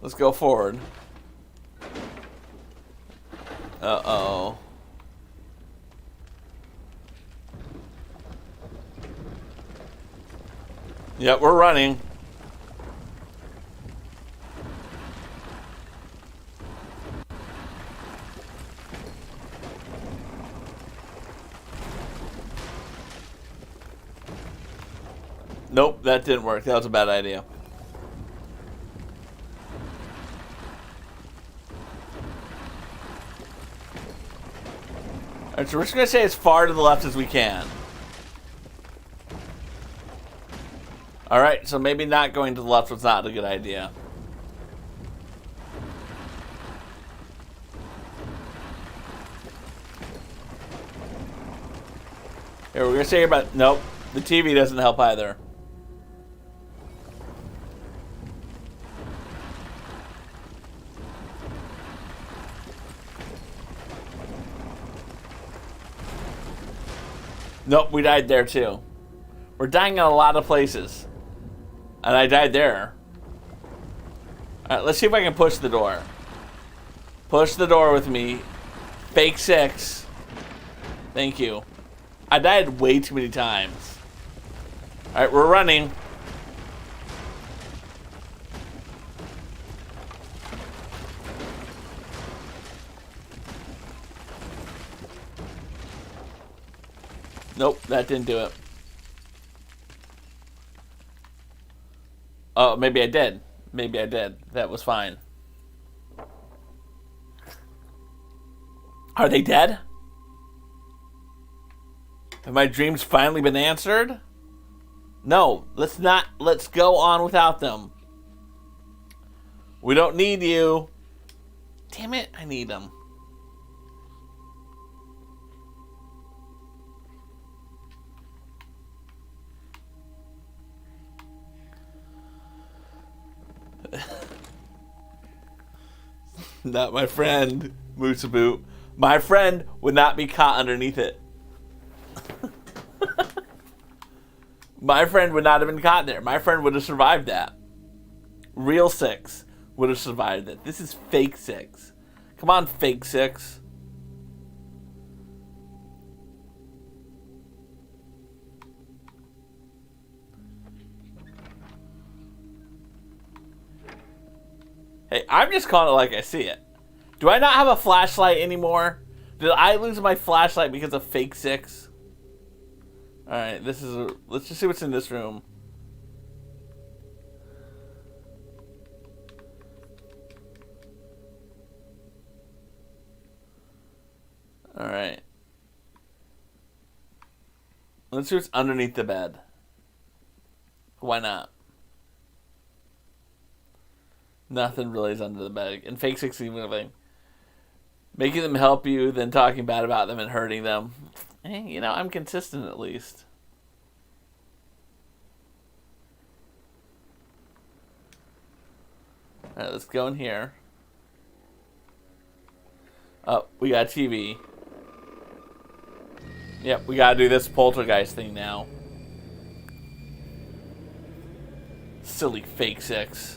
Let's go forward. Uh-oh. Yep, we're running. Nope, that didn't work. That was a bad idea. Alright, so we're just going to stay as far to the left as we can. Alright, so maybe not going to the left was not a good idea. Here, we're going to stay here, but nope. The TV doesn't help either. Nope, we died there too. We're dying in a lot of places. And I died there. Alright, let's see if I can push the door. Push the door with me. Fake 6. Thank you. I died way too many times. Alright, we're running. Nope, that didn't do it. Oh, maybe I did. Maybe I did. That was fine. Are they dead? Have my dreams finally been answered? No, let's go on without them. We don't need you. Damn it, I need them. Not my friend, Moosaboot. My friend would not be caught underneath it. My friend would not have been caught there. My friend would have survived that. Real 6 would have survived it. This is fake 6. Come on, fake 6. Hey, I'm just calling it like I see it. Do I not have a flashlight anymore? Did I lose my flashlight because of fake 6? Alright, let's just see what's in this room. Alright. Let's see what's underneath the bed. Why not? Nothing really is under the bed. And fake 6 moving. Making them help you, then talking bad about them and hurting them. Hey, you know, I'm consistent at least. Alright, let's go in here. Oh, we got TV. Yep, we gotta do this poltergeist thing now. Silly fake 6.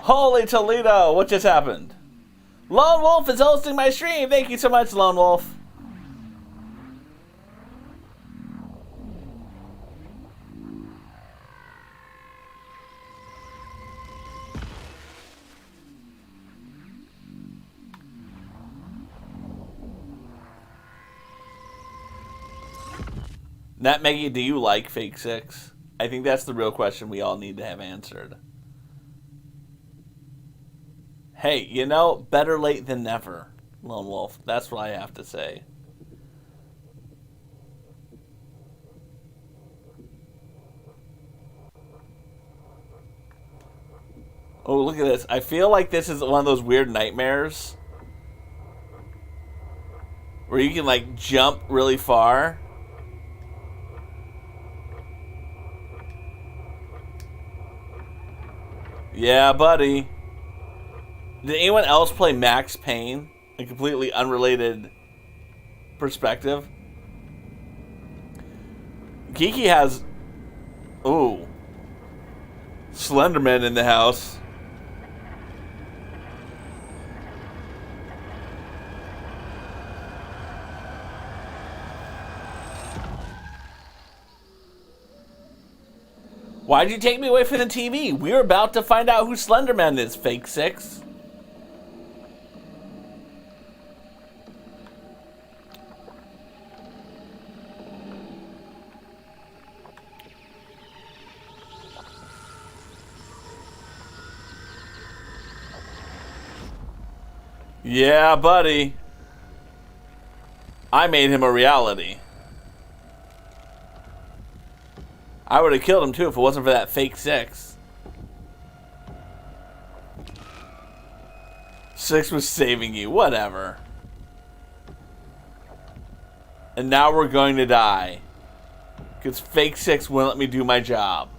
Holy Toledo! What just happened? Lone Wolf is hosting my stream. Thank you so much, Lone Wolf. Nat Meggie, do you like Fake Six? I think that's the real question we all need to have answered. Hey, you know, better late than never, Lone Wolf. That's what I have to say. Oh, look at this. I feel like this is one of those weird nightmares where you can, like, jump really far. Yeah, buddy. Did anyone else play Max Payne? A completely unrelated perspective. Geeky has... Ooh. Slenderman in the house. Why'd you take me away from the TV? We were about to find out who Slenderman is, Fake Six. Yeah, buddy. I made him a reality. I would have killed him too if it wasn't for that Fake Six. Six was saving you, whatever. And now we're going to die. Because Fake Six wouldn't let me do my job.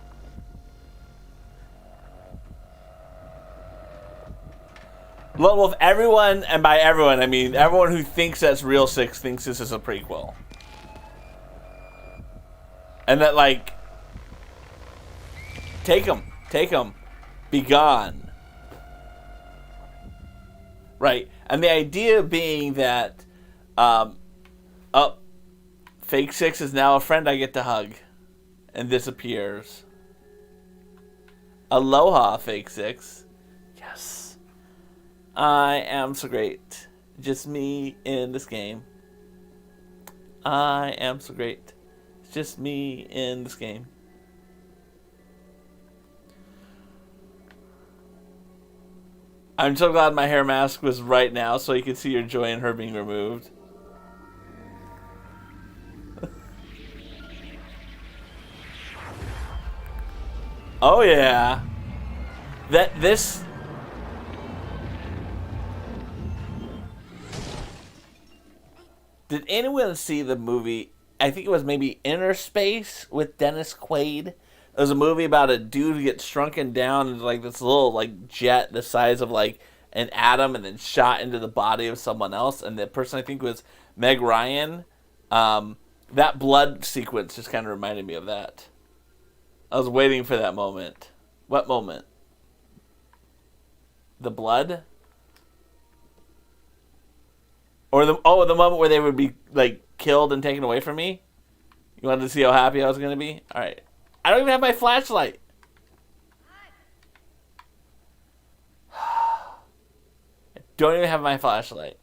Lone Wolf, everyone, and by everyone, I mean everyone who thinks that's real Six thinks this is a prequel. And that, like, take him, be gone. Right, and the idea being that, Fake Six is now a friend I get to hug, and disappears. Aloha, Fake Six. Yes. I am so great. Just me in this game. I am so great. It's just me in this game. I'm so glad my hair mask was right now so you can see your joy in her being removed. Oh yeah. This... Did anyone see the movie, I think it was maybe Inner Space with Dennis Quaid? It was a movie about a dude who gets shrunken down into like this little like jet the size of like an atom and then shot into the body of someone else. And the person I think was Meg Ryan. That blood sequence just kind of reminded me of that. I was waiting for that moment. What moment? The blood? Or the moment where they would be like killed and taken away from me? You wanted to see how happy I was going to be? Alright. I don't even have my flashlight. I don't even have my flashlight.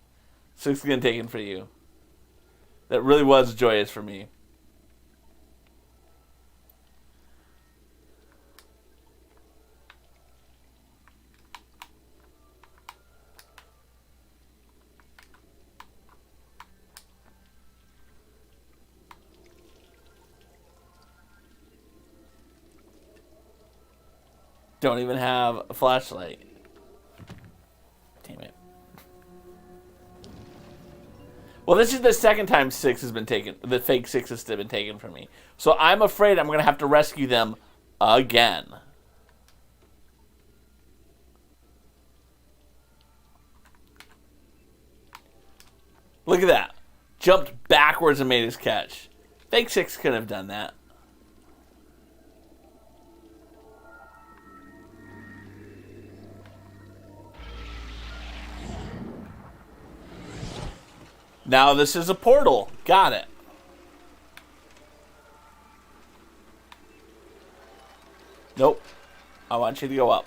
Six is going to take it for you. That really was joyous for me. Don't even have a flashlight. Damn it. Well, this is the second time Six has been taken. The Fake Six has been taken from me. So I'm afraid I'm going to have to rescue them again. Look at that. Jumped backwards and made his catch. Fake Six couldn't have done that. Now this is a portal. Got it. Nope. I want you to go up.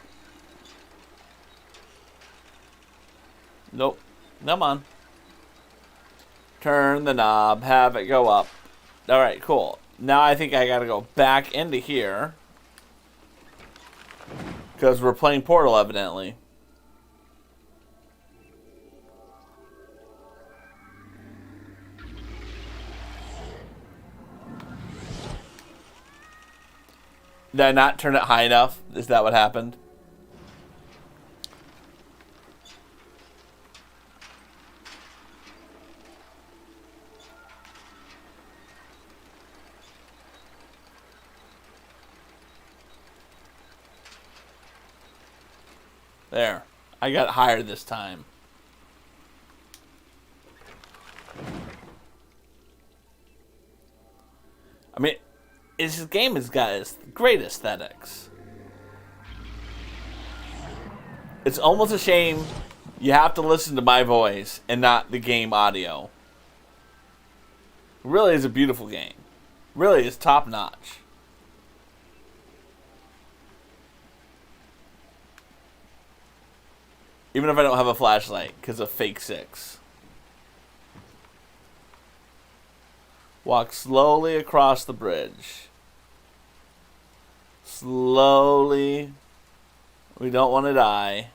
Nope. Come on. Turn the knob. Have it go up. Alright, cool. Now I think I gotta go back into here. Because we're playing Portal, evidently. Did I not turn it high enough? Is that what happened? There. I got higher this time. I mean, this game has got its great aesthetics. It's almost a shame you have to listen to my voice and not the game audio. It really is a beautiful game. Really is top notch. Even if I don't have a flashlight, because of fake 6. Walk slowly across the bridge. Slowly. We don't want to die.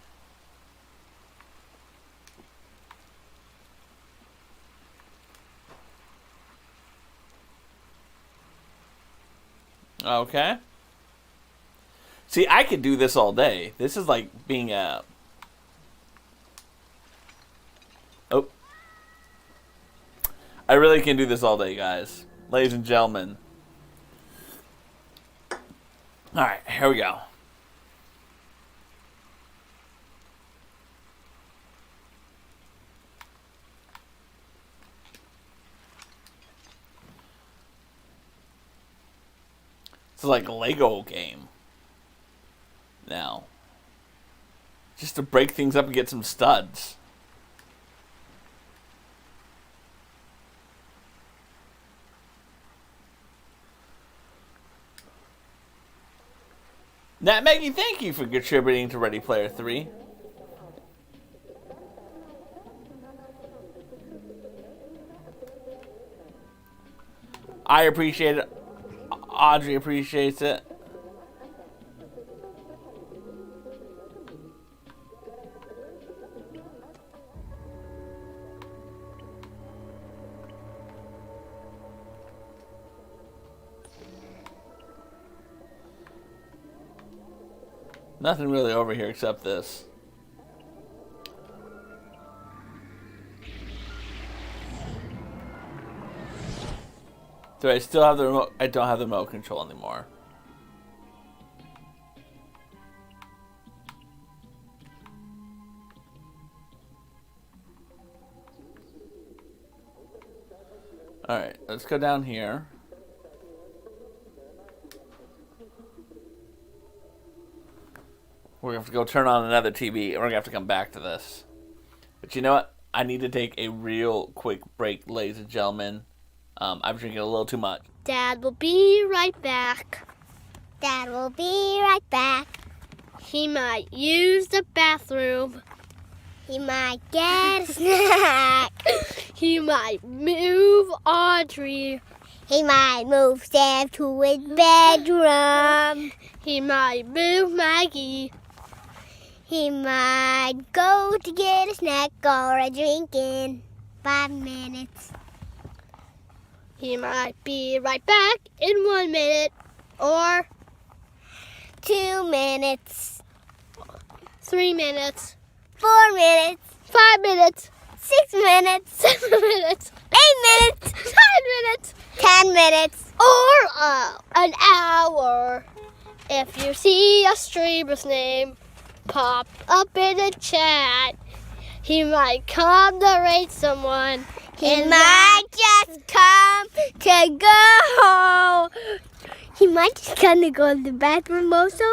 Okay. See, I could do this all day. This is like being a... Oh. I really can do this all day, guys. Ladies and gentlemen. Alright, here we go. It's like a Lego game. Now. Just to break things up and get some studs. Nat Maggie, thank you for contributing to Ready Player 3. I appreciate it. Audrey appreciates it. Nothing really over here except this. Do I still have the remote? I don't have the remote control anymore. Alright, let's go down here. We're going to have to go turn on another TV, and we're going to have to come back to this. But you know what? I need to take a real quick break, ladies and gentlemen. I'm drinking a little too much.
Dad will be right back.
Dad will be right back.
He might use the bathroom.
He might get a snack.
He might move Audrey.
He might move Sam to his bedroom.
He might move Maggie.
He might go to get a snack or a drink in 5 minutes.
He might be right back in 1 minute or
2 minutes.
3 minutes.
4 minutes.
5 minutes.
6 minutes.
7 minutes.
8 minutes.
9 minutes.
10 minutes.
Or an hour. If you see a streamer's name pop up in the chat, he might come to rate someone.
He might just come to go. He might just come to go to the bathroom also.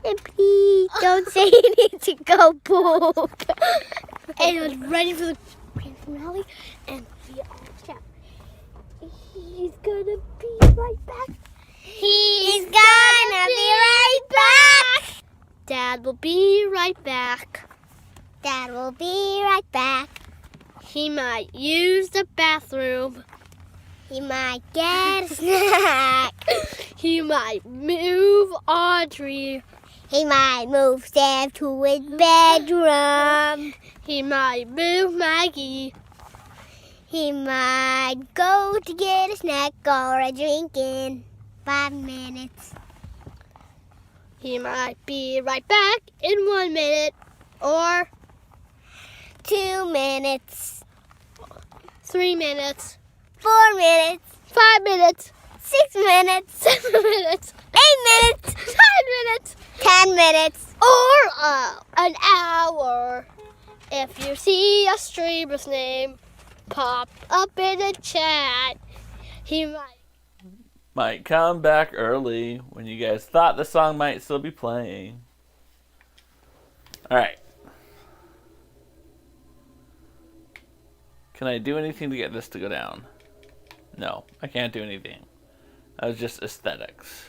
And please don't say he needs to go poop.
And was ready for the grand finale. And we He's gonna be right back.
He's gonna be right back.
Dad will be right back.
Dad will be right back.
He might use the bathroom.
He might get a snack.
He might move Audrey.
He might move Sam to his bedroom.
He might move Maggie.
He might go to get a snack or a drink in 5 minutes.
He might be right back in 1 minute or
2 minutes.
3 minutes,
4 minutes.
5 minutes,
6 minutes.
7 minutes,
8 minutes.
9 minutes,
10 minutes.
or an hour. If you see a streamer's name pop up in the chat, he
Might come back early when you guys thought the song might still be playing. Alright. Can I do anything to get this to go down? No, I can't do anything. That was just aesthetics.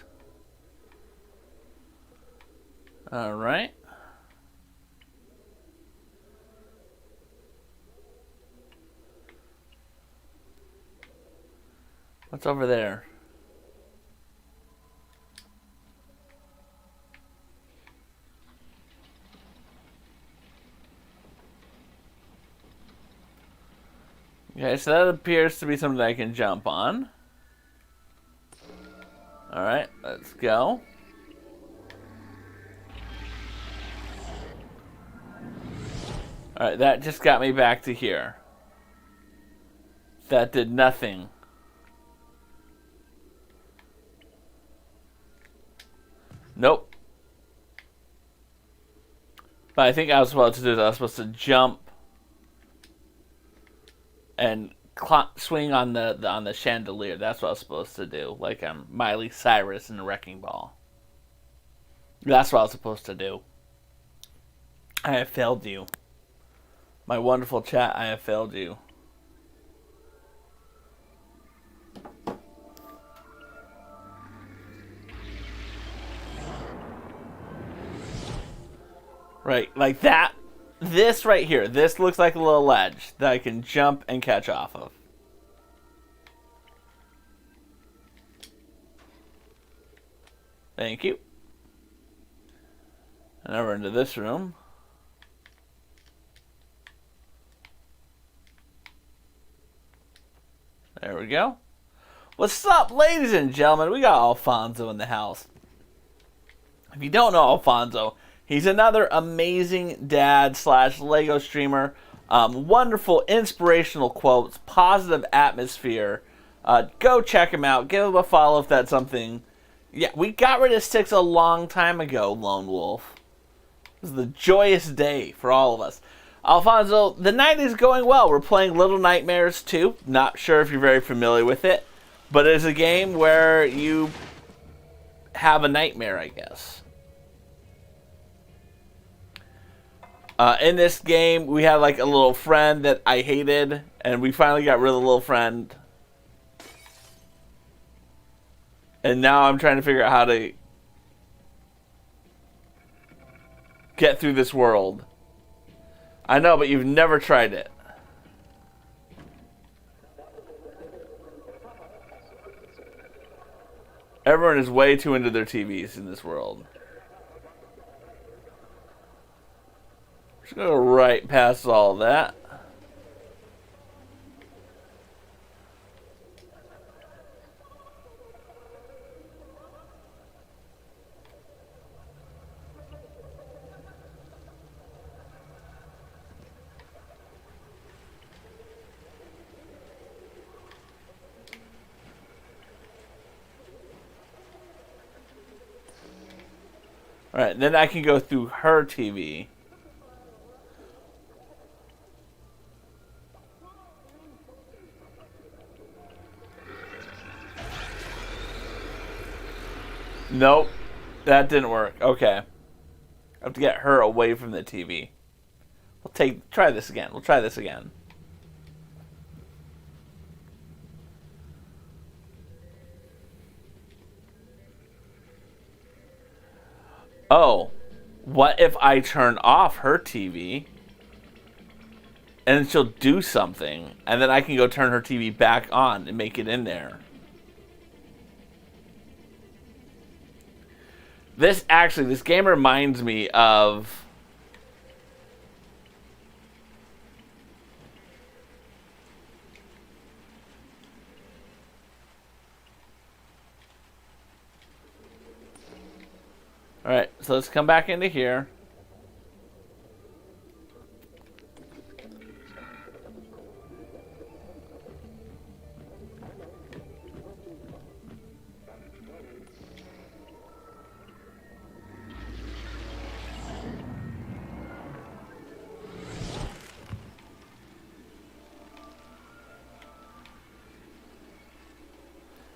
Alright. What's over there? Okay, so that appears to be something I can jump on. Alright, let's go. Alright, that just got me back to here. That did nothing. Nope. But I think I was supposed to do is I was supposed to jump and swing on the chandelier. That's what I was supposed to do. Like I'm Miley Cyrus in the Wrecking Ball. That's what I was supposed to do. I have failed you. My wonderful chat, I have failed you. Right, like that. This right here, this looks like a little ledge that I can jump and catch off of. Thank you. And over into this room. There we go. What's up, ladies and gentlemen? We got Alfonso in the house. If you don't know Alfonso, he's another amazing dad / Lego streamer. Wonderful, inspirational quotes, positive atmosphere. Go check him out. Give him a follow if that's something. Yeah, we got rid of Six a long time ago, Lone Wolf. It was the joyous day for all of us. Alfonso, the night is going well. We're playing Little Nightmares 2. Not sure if you're very familiar with it, but it's a game where you have a nightmare, I guess. In this game, we had like a little friend that I hated, and we finally got rid of the little friend. And now I'm trying to figure out how to get through this world. I know, but you've never tried it. Everyone is way too into their TVs in this world. Just go right past all that. Alright, then I can go through her TV. Nope, that didn't work. Okay. I have to get her away from the TV. Try this again. We'll try this again. Oh, what if I turn off her TV and then she'll do something and then I can go turn her TV back on and make it in there? This game reminds me of Alright, so let's come back into here.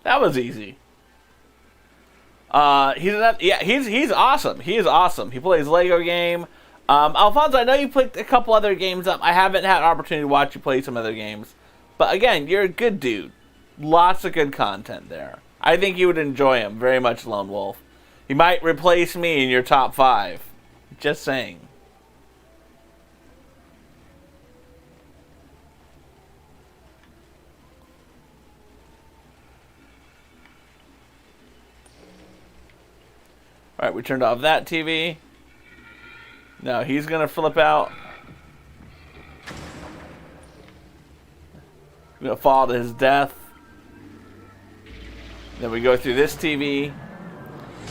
That was easy. He's awesome. He is awesome. He plays Lego game. Alfonso, I know you put a couple other games up. I haven't had an opportunity to watch you play some other games. But again, you're a good dude. Lots of good content there. I think you would enjoy him very much, Lone Wolf. He might replace me in your top 5. Just saying. Alright, we turned off that TV. Now he's going to flip out. We're going to fall to his death. Then we go through this TV.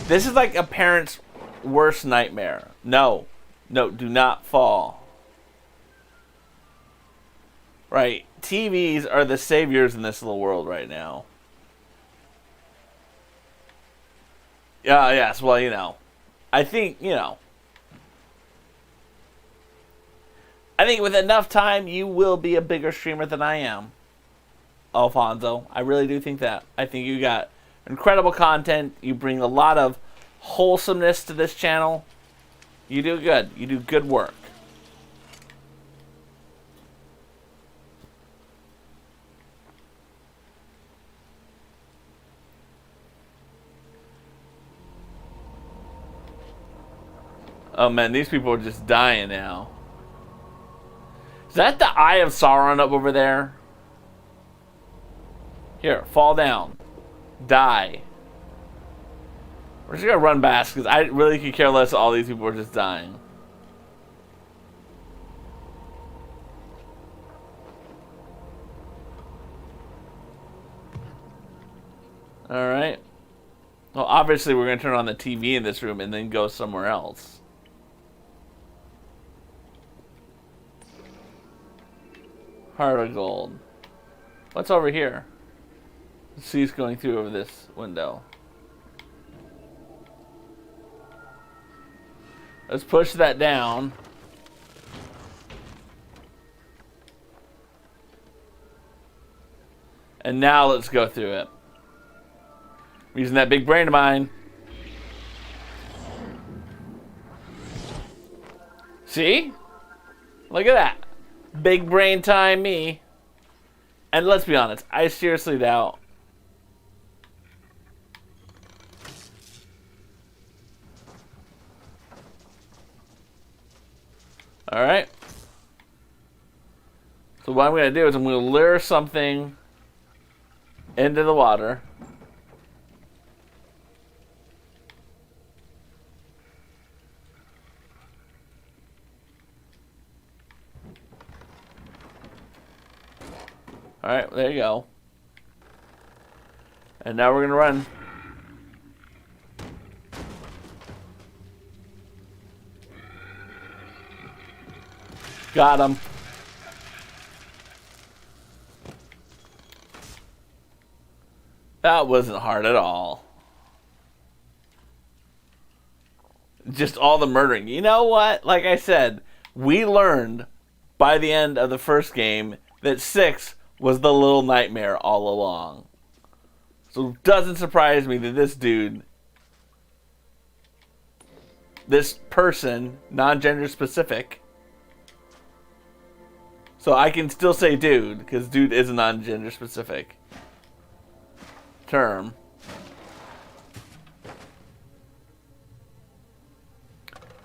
This is like a parent's worst nightmare. No, do not fall. Right, TVs are the saviors in this little world right now. Yes, well, I think, I think with enough time, you will be a bigger streamer than I am, Alfonso. I really do think that. I think you got incredible content. You bring a lot of wholesomeness to this channel. You do good. You do good work. Oh man, these people are just dying now. Is that the Eye of Sauron up over there? Here, fall down. Die. We're just gonna run past because I really could care less. All these people are just dying. Alright. Well, obviously we're gonna turn on the TV in this room and then go somewhere else. Heart of gold. What's over here? The sea's going through over this window. Let's push that down. And now let's go through it. I'm using that big brain of mine. See? Look at that. Big brain time me. And let's be honest, I seriously doubt. Alright. So what I'm going to do is I'm going to lure something into the water. Alright, there you go. And now we're going to run. Got him. That wasn't hard at all. Just all the murdering. You know what? Like I said, we learned by the end of the first game that 6 was the little nightmare all along. So it doesn't surprise me that this dude, this person, non-gender specific, so I can still say dude, because dude is a non-gender specific term.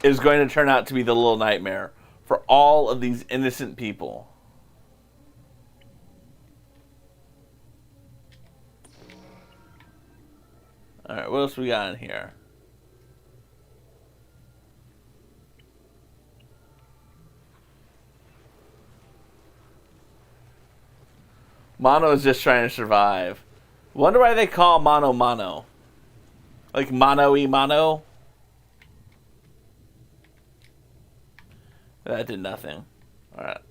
is going to turn out to be the little nightmare for all of these innocent people. Alright, what else we got in here? Mono is just trying to survive. Wonder why they call Mono Mono. Like mono-y mono? That did nothing. Alright.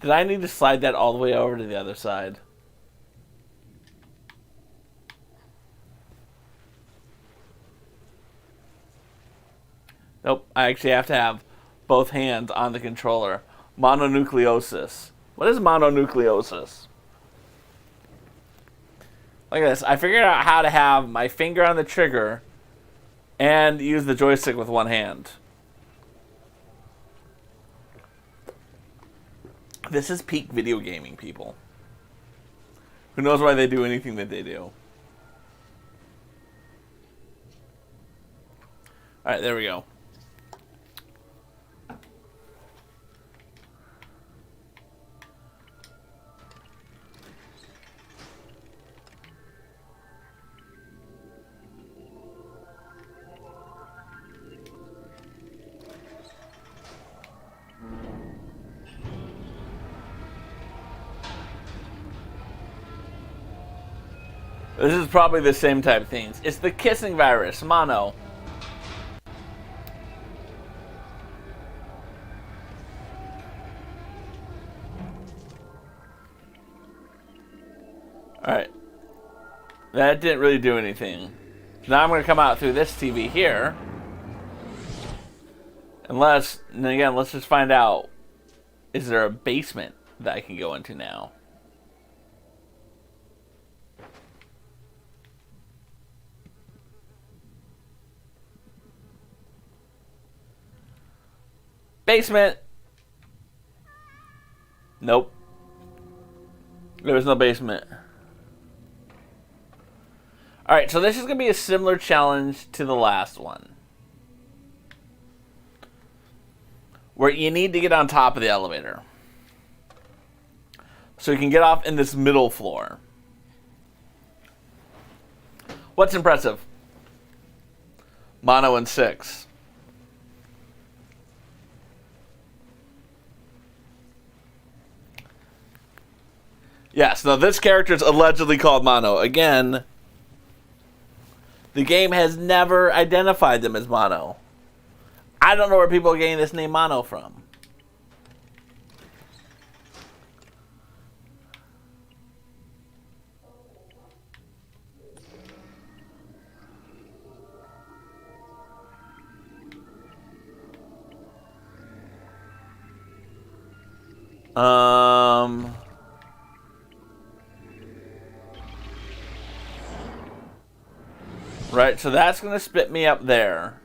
Did I need to slide that all the way over to the other side? Nope. I actually have to have both hands on the controller. Mononucleosis. What is mononucleosis? Look at this. I figured out how to have my finger on the trigger and use the joystick with one hand. This is peak video gaming, people. Who knows why they do anything that they do? Alright, there we go. This is probably the same type of things. It's the kissing virus, mono. Alright. That didn't really do anything. Now I'm going to come out through this TV here. Unless, and again, let's just find out. Is there a basement that I can go into now? Basement. Nope. There was no basement. Alright, so this is going to be a similar challenge to the last one. Where you need to get on top of the elevator. So you can get off in this middle floor. What's impressive? Mono and 6. Yes, now this character is allegedly called Mono. Again, the game has never identified them as Mono. I don't know where people are getting this name Mono from. Right, so that's going to spit me up there.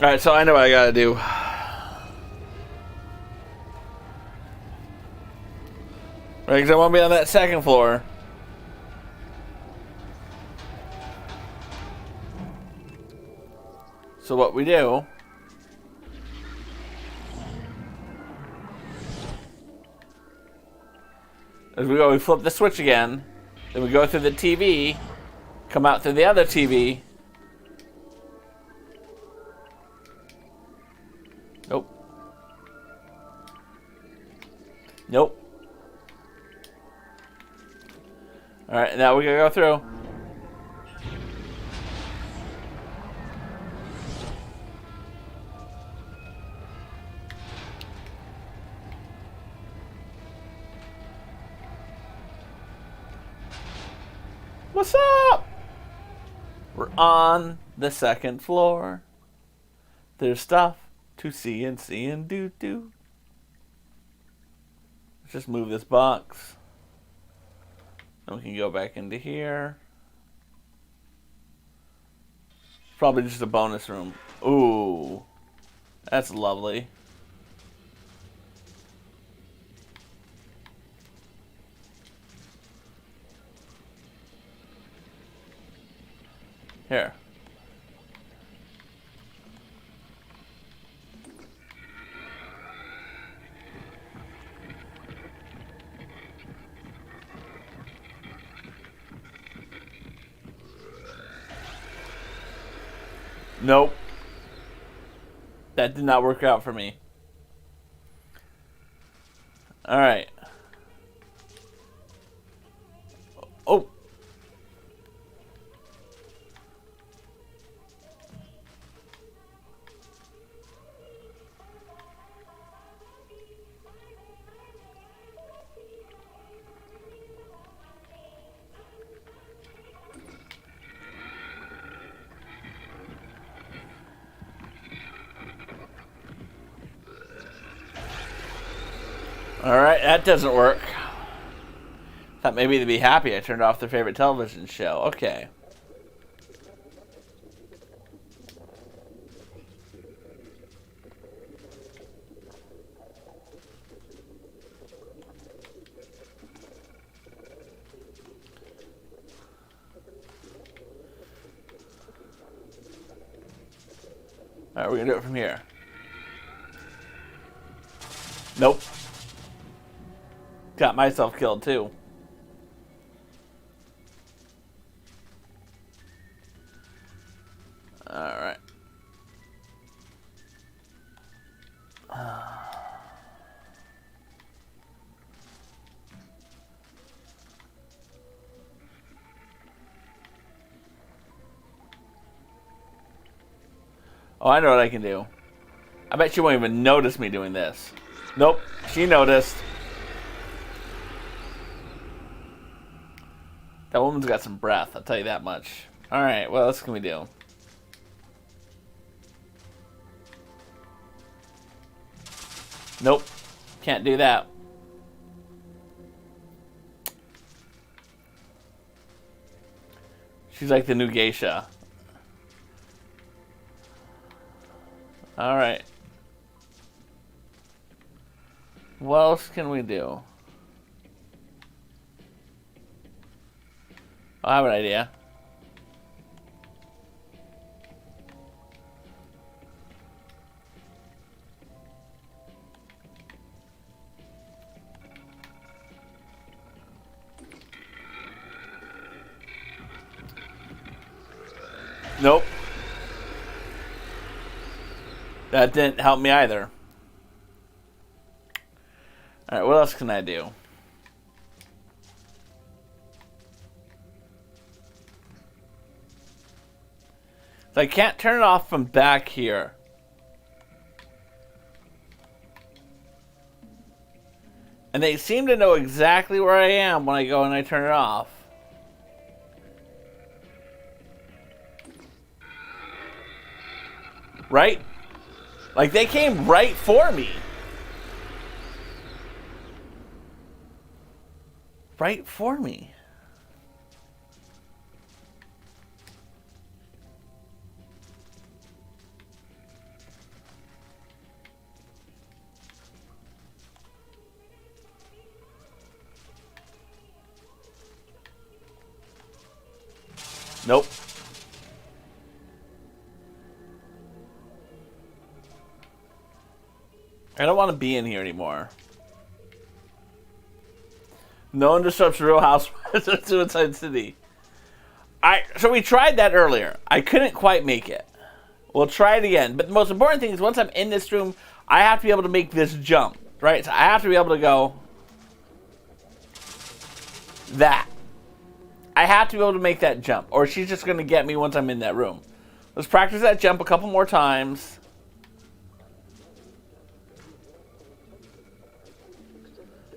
Alright, so I know what I gotta do. Right, because I want to be on that second floor. So what we do is we flip the switch again, then we go through the TV, come out through the other TV. Nope. Nope. Alright, now we gotta go through. What's up? We're on the second floor. There's stuff to see and do. Just move this box. Then we can go back into here. Probably just a bonus room. Ooh. That's lovely. Here. Nope. That did not work out for me. Alright. Oh. Alright, that doesn't work. Thought maybe they'd be happy I turned off their favorite television show. Okay. Alright, we're gonna do it from here. Nope. Got myself killed too. Alright. Oh, I know what I can do. I bet she won't even notice me doing this. Nope, she noticed. That woman's got some breath, I'll tell you that much. Alright, what else can we do? Nope, can't do that. She's like the new geisha. Alright. What else can we do? I have an idea. Nope. That didn't help me either. Alright, what else can I do? So I can't turn it off from back here. And they seem to know exactly where I am when I go and I turn it off. Right? Like they came right for me. Right for me. Nope. I don't want to be in here anymore. No one disrupts Real Housewives of Suicide City. So we tried that earlier. I couldn't quite make it. We'll try it again. But the most important thing is once I'm in this room, I have to be able to make this jump. Right? So I have to be able to go that. I have to be able to make that jump. Or she's just going to get me once I'm in that room. Let's practice that jump a couple more times.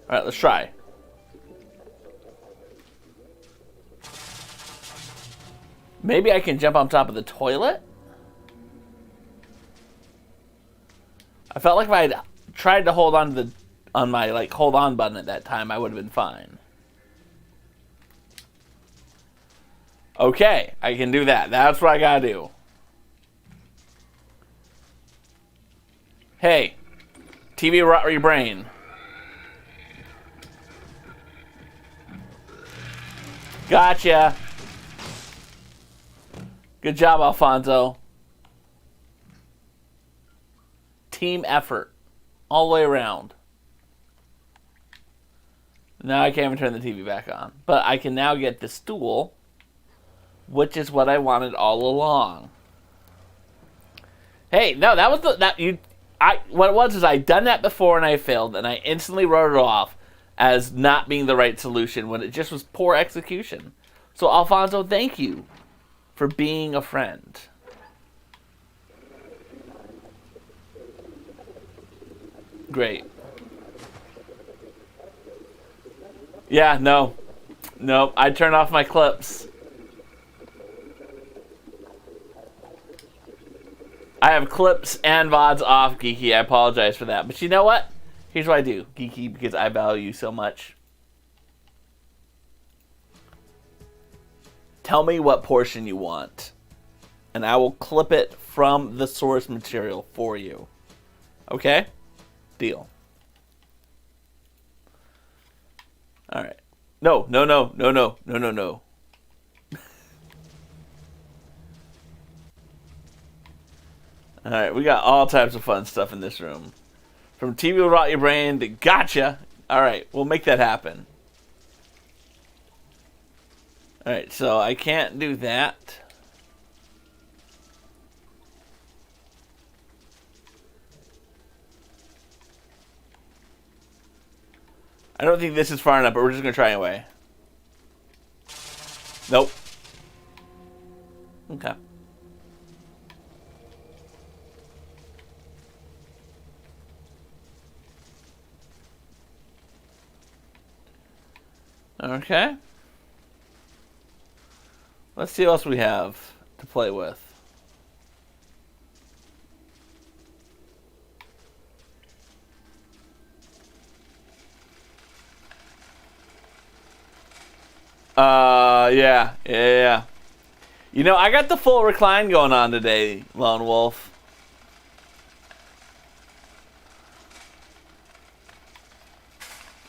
Alright, let's try. Maybe I can jump on top of the toilet? I felt like if I had tried to hold on to the on my like hold on button at that time, I would have been fine. Okay, I can do that. That's what I gotta do. Hey, TV rot your brain. Gotcha. Good job, Alfonso. Team effort. All the way around. Now I can't even turn the TV back on. But I can now get the stool, which is what I wanted all along. Hey, no, that was what it was is I'd done that before and I failed, and I instantly wrote it off as not being the right solution when it just was poor execution. So, Alfonso, thank you for being a friend. Great. Yeah, no. Nope, I turned off my clips. I have clips and VODs off, Geeky. I apologize for that. But you know what? Here's what I do, Geeky, because I value you so much. Tell me what portion you want, and I will clip it from the source material for you. Okay? Deal. Alright. No. Alright, we got all types of fun stuff in this room. From TV will rot your brain to gotcha. Alright, we'll make that happen. Alright, so I can't do that. I don't think this is far enough, but we're just going to try anyway. Nope. Okay. Okay. Let's see what else we have to play with. Yeah. You know, I got the full recline going on today, Lone Wolf.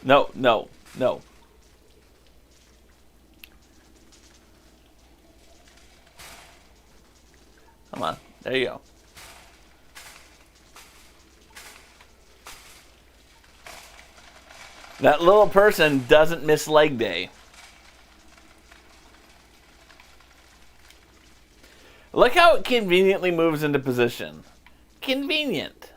No. Come on. There you go. That little person doesn't miss leg day. Look how it conveniently moves into position. Convenient.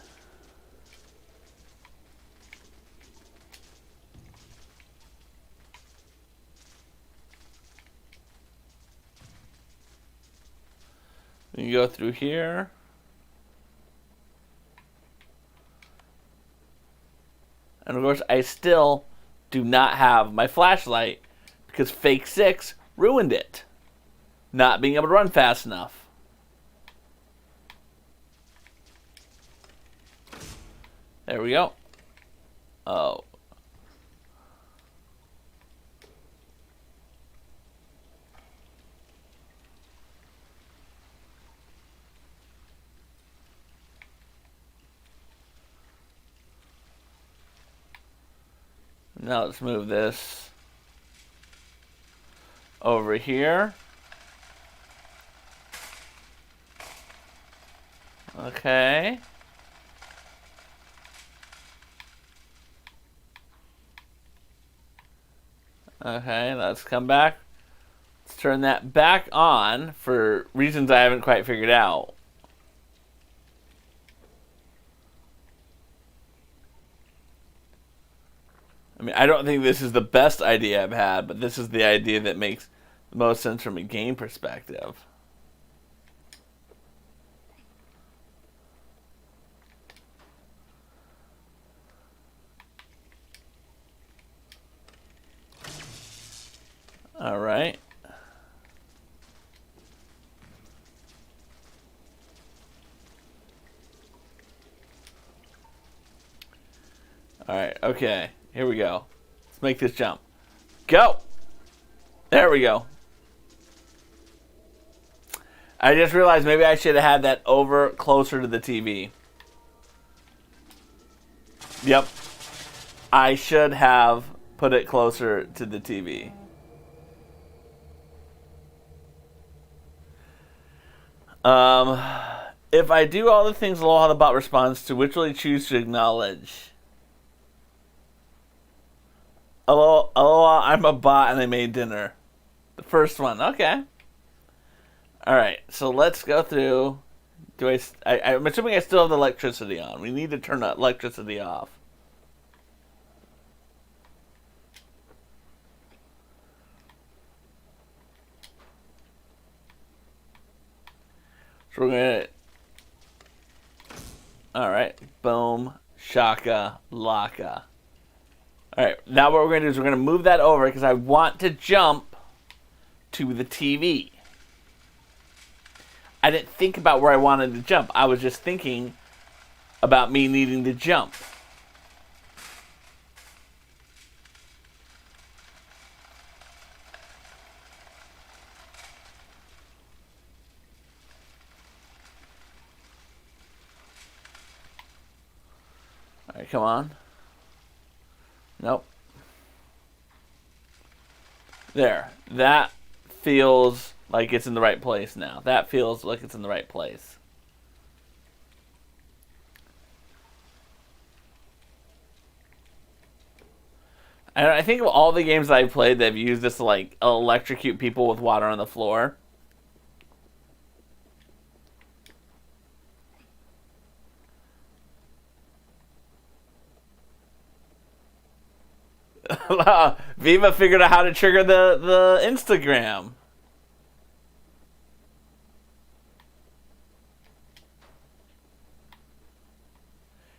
You go through here. And of course, I still do not have my flashlight because Fake 6 ruined it. Not being able to run fast enough. There we go. Oh. Now let's move this over here. Okay. Okay, let's come back. Let's turn that back on for reasons I haven't quite figured out. I mean, I don't think this is the best idea I've had, but this is the idea that makes the most sense from a game perspective. All right. Alright, okay. Here we go. Let's make this jump. Go! There we go. I just realized maybe I should have had that over closer to the TV. Yep. I should have put it closer to the TV. If I do all the things Aloha the bot responds to, which will he choose to acknowledge? Aloha, I'm a bot and I made dinner. The first one, okay. Alright, so let's go through. I'm assuming I still have the electricity on. We need to turn the electricity off. So we're going to... Alright, boom, shaka, laka. Alright, now what we're going to do is we're going to move that over because I want to jump to the TV. I didn't think about where I wanted to jump. I was just thinking about me needing to jump. Alright, come on. Nope. There. That feels like it's in the right place now. That feels like it's in the right place. And I think of all the games that I've played that have used this to like electrocute people with water on the floor. Viva figured out how to trigger the Instagram.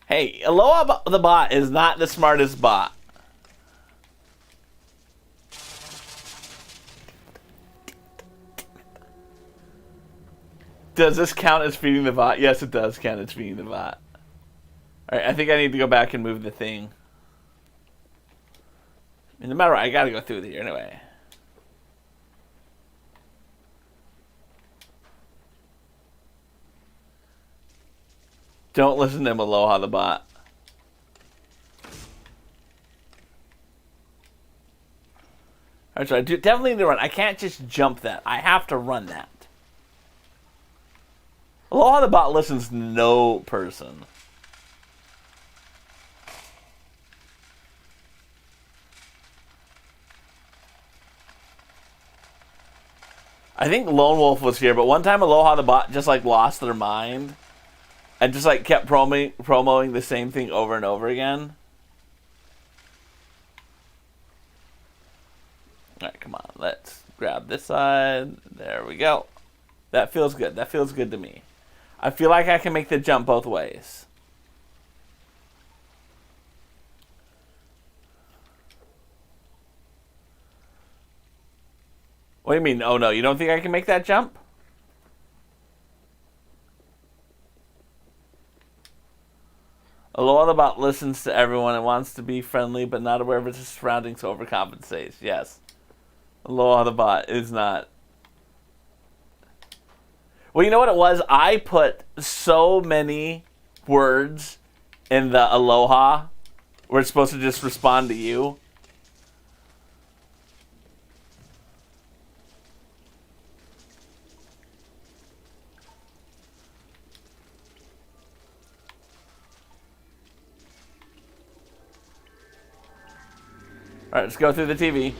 Hey, Aloha the bot is not the smartest bot. Does this count as feeding the bot? Yes, it does count as feeding the bot. Alright, I think I need to go back and move the thing. I mean, no matter what, I gotta go through here anyway. Don't listen to him, Aloha the bot. Alright, so I definitely need to run. I can't just jump that. I have to run that. Aloha the bot listens to no person. I think Lone Wolf was here, but one time Aloha the bot just like lost their mind and just like kept promoting the same thing over and over again. Alright, come on. Let's grab this side. There we go. That feels good. That feels good to me. I feel like I can make the jump both ways. What do you mean? Oh no, you don't think I can make that jump? Aloha the bot listens to everyone and wants to be friendly, but not aware of its surroundings, so overcompensates. Yes. Aloha the bot is not. Well, you know what it was? I put so many words in the Aloha where it's supposed to just respond to you. Alright, let's go through the TV.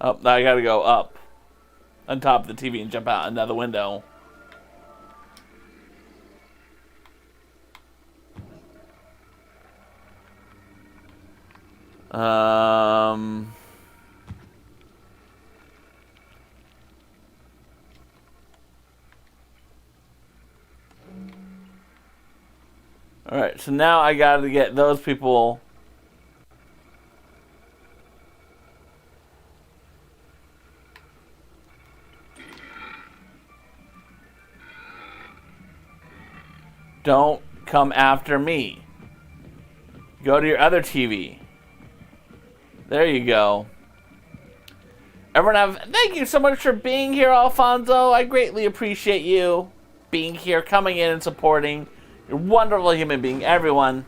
Oh, now I gotta go up on top of the TV and jump out another window. Alright, so now I gotta get those people. Don't come after me. Go to your other TV. There you go. Thank you so much for being here, Alfonso. I greatly appreciate you being here, coming in and supporting. You're a wonderful human being, everyone.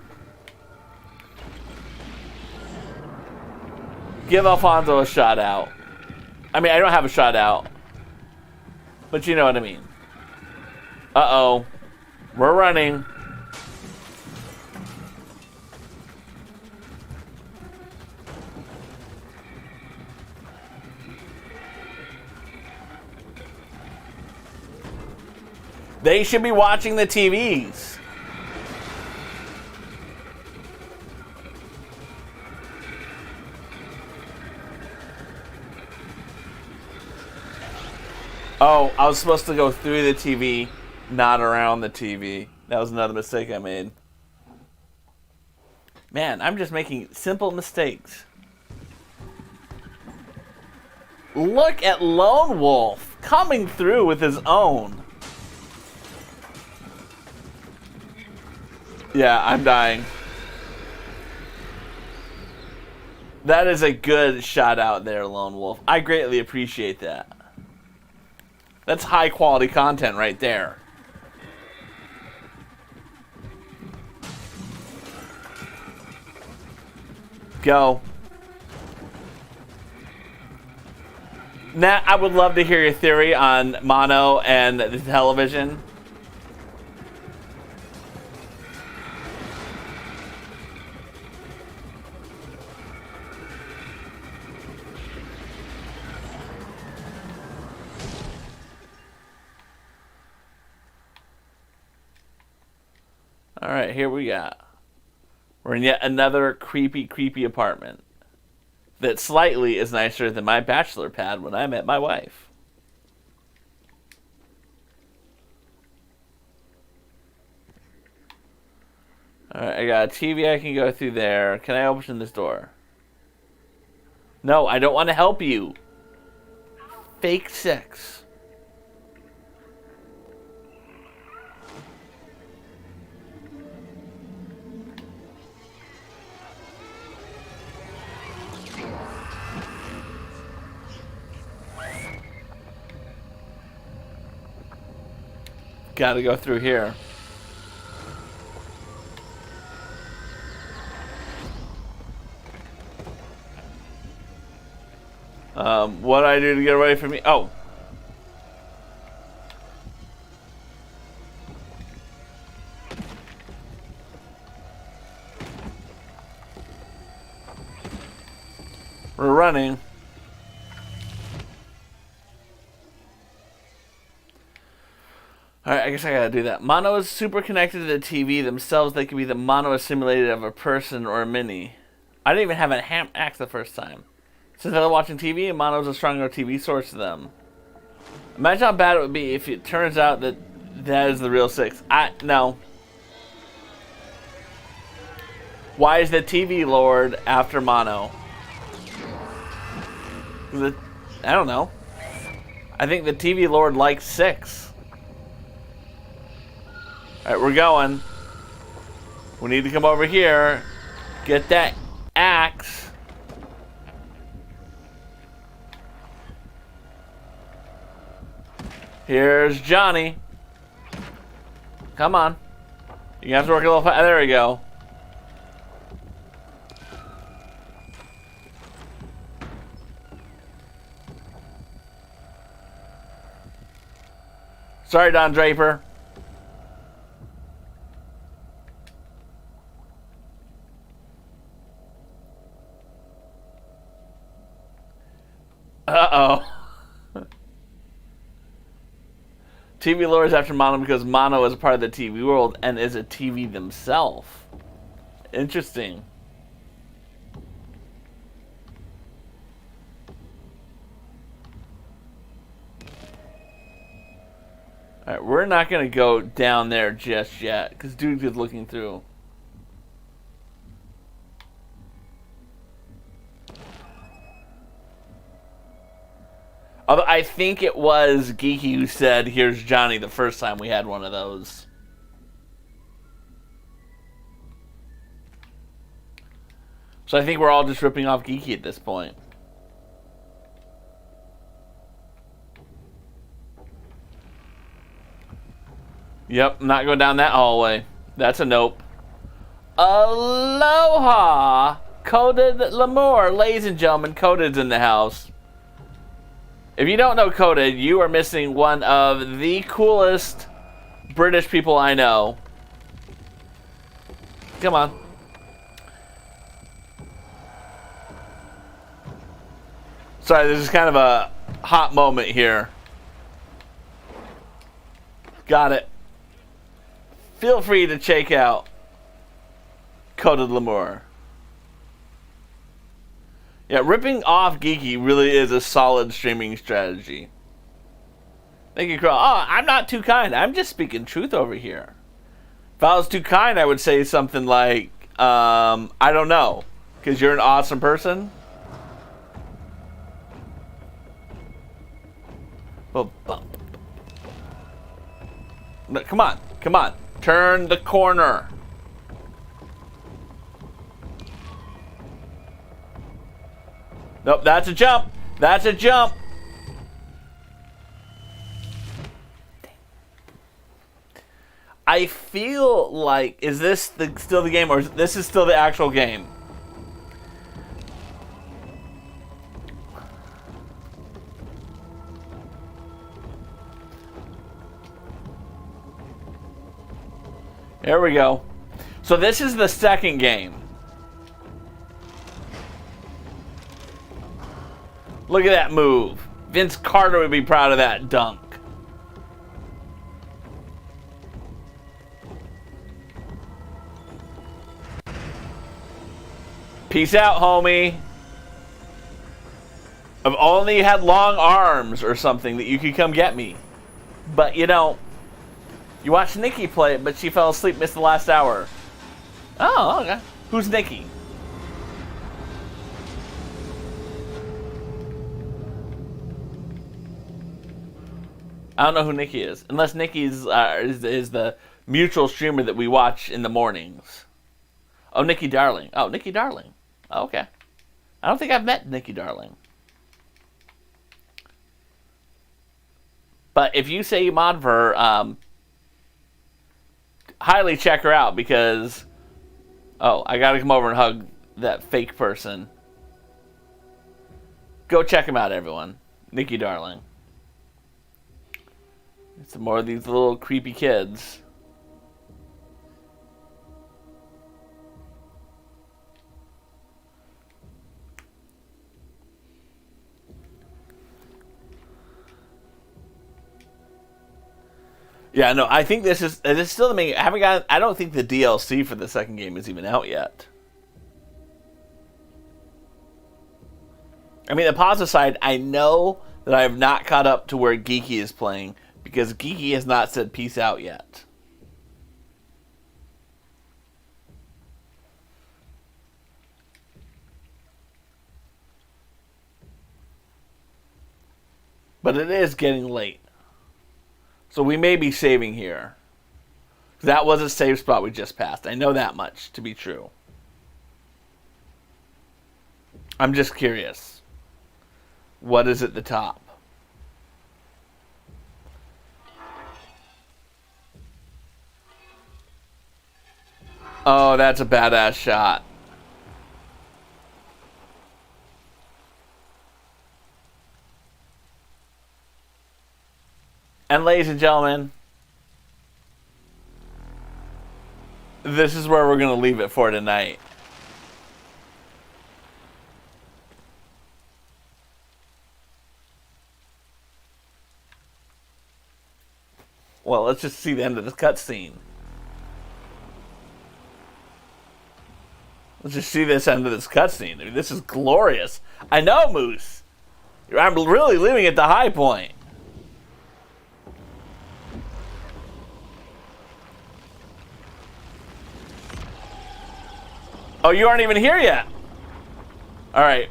Give Alfonso a shout out. I mean, I don't have a shout out, but you know what I mean. Uh-oh. We're running. They should be watching the TVs. Oh, I was supposed to go through the TV, not around the TV. That was another mistake I made. Man, I'm just making simple mistakes. Look at Lone Wolf coming through with his own. Yeah, I'm dying. That is a good shout out there, Lone Wolf. I greatly appreciate that. That's high quality content right there. Go. Nat, I would love to hear your theory on mono and the television. Alright, here we got. We're in yet another creepy apartment that slightly is nicer than my bachelor pad when I met my wife. Alright, I got a TV I can go through there. Can I open this door? No, I don't want to help you. Fake sex. Gotta go through here. What do I do to get away from me? Oh. We're running. Alright, I guess I gotta do that. Mono is super connected to the TV themselves. They could be the mono assimilated of a person or a mini. I didn't even have a ham axe the first time. Since they're watching TV, and mono is a stronger TV source to them. Imagine how bad it would be if it turns out that that is the real six. No. Why is the TV Lord after mono? I don't know. I think the TV Lord likes six. Alright, we're going. We need to come over here. Get that axe. Here's Johnny. Come on. You have to work a little fast. There we go. Sorry, Don Draper. Uh-oh. TV Lord is after Mono because Mono is a part of the TV world and is a TV themselves. Interesting. Alright, we're not going to go down there just yet because dude is looking through. Although I think it was Geeky who said, "Here's Johnny," the first time we had one of those. So I think we're all just ripping off Geeky at this point. Yep, not going down that hallway. That's a nope. Aloha! Coded Lamour. Ladies and gentlemen, Coded's in the house. If you don't know Coded, you are missing one of the coolest British people I know. Come on. Sorry, this is kind of a hot moment here. Got it. Feel free to check out Coded Lamour. Yeah, ripping off Geeky really is a solid streaming strategy. Thank you, Crow. Oh, I'm not too kind. I'm just speaking truth over here. If I was too kind, I would say something like, I don't know, because you're an awesome person. Well, no, come on, come on. Turn the corner. Nope, that's a jump. That's a jump. I feel like, is this still the game, or this is still the actual game? There we go. So this is the second game. Look at that move. Vince Carter would be proud of that dunk. Peace out, homie. If only you had long arms or something that you could come get me. But, you know, you watched Nikki play it, but she fell asleep, missed the last hour. Oh, okay. Who's Nikki? I don't know who Nikki is. Unless Nikki is the mutual streamer that we watch in the mornings. Oh, Nikki Darling. Oh, Nikki Darling. Oh, okay. I don't think I've met Nikki Darling. But if you say you mod for her, highly check her out because... Oh, I gotta come over and hug that fake person. Go check him out, everyone. Nikki Darling. Some more of these little creepy kids. Yeah, no, I think this is still the main. I don't think the DLC for the second game is even out yet. I mean, the positive side, I know that I have not caught up to where Geeky is playing because Geeky has not said peace out yet. But it is getting late. So we may be saving here. That was a save spot we just passed. I know that much to be true. I'm just curious. What is at the top? Oh, that's a badass shot. And ladies and gentlemen, this is where we're going to leave it for tonight. Well, let's just see the end of this cutscene. Let's just see this end of this cutscene. I mean, this is glorious. I know, Moose. I'm really leaving at the high point. Oh, you aren't even here yet. All right.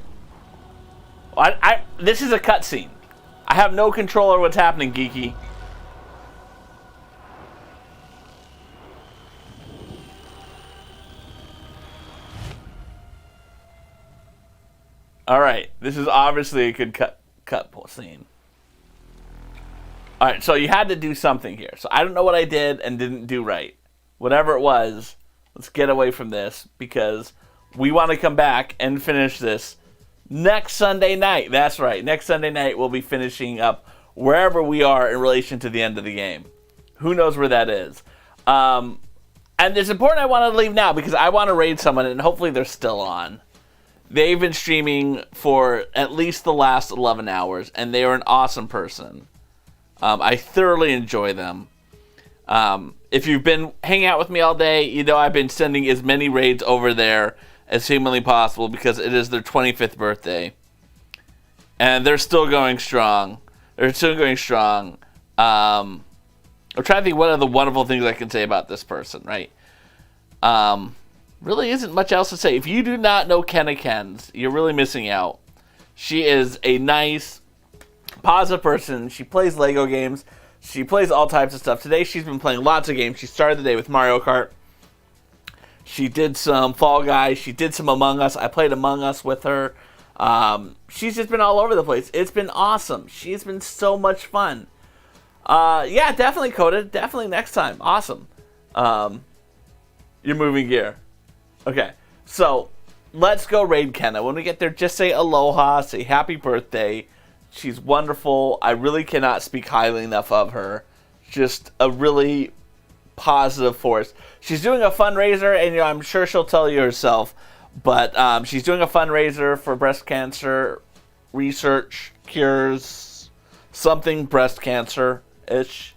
This is a cutscene. I have no control over what's happening, Geeky. All right, this is obviously a good cut scene. All right, so you had to do something here. So I don't know what I did and didn't do right. Whatever it was, let's get away from this because we want to come back and finish this next Sunday night. That's right. Next Sunday night, we'll be finishing up wherever we are in relation to the end of the game. Who knows where that is? And it's important I want to leave now because I want to raid someone, and hopefully they're still on. They've been streaming for at least the last 11 hours, and they are an awesome person. I thoroughly enjoy them. If you've been hanging out with me all day, you know I've been sending as many raids over there as humanly possible because it is their 25th birthday. And they're still going strong. I'm trying to think what are the wonderful things I can say about this person, right? Really isn't much else to say. If you do not know Kenna Kens, you're really missing out. She is a nice, positive person. She plays Lego games. She plays all types of stuff. Today she's been playing lots of games. She started the day with Mario Kart. She did some Fall Guys. She did some Among Us. I played Among Us with her. She's just been all over the place. It's been awesome. She's been so much fun. Yeah, definitely, Coda. Definitely next time. Awesome. You're moving gear. Okay, so let's go raid Kenna. When we get there, just say aloha, say happy birthday. She's wonderful. I really cannot speak highly enough of her. Just a really positive force. She's doing a fundraiser, and I'm sure she'll tell you herself, but she's doing a fundraiser for breast cancer research, cures, something breast cancer-ish.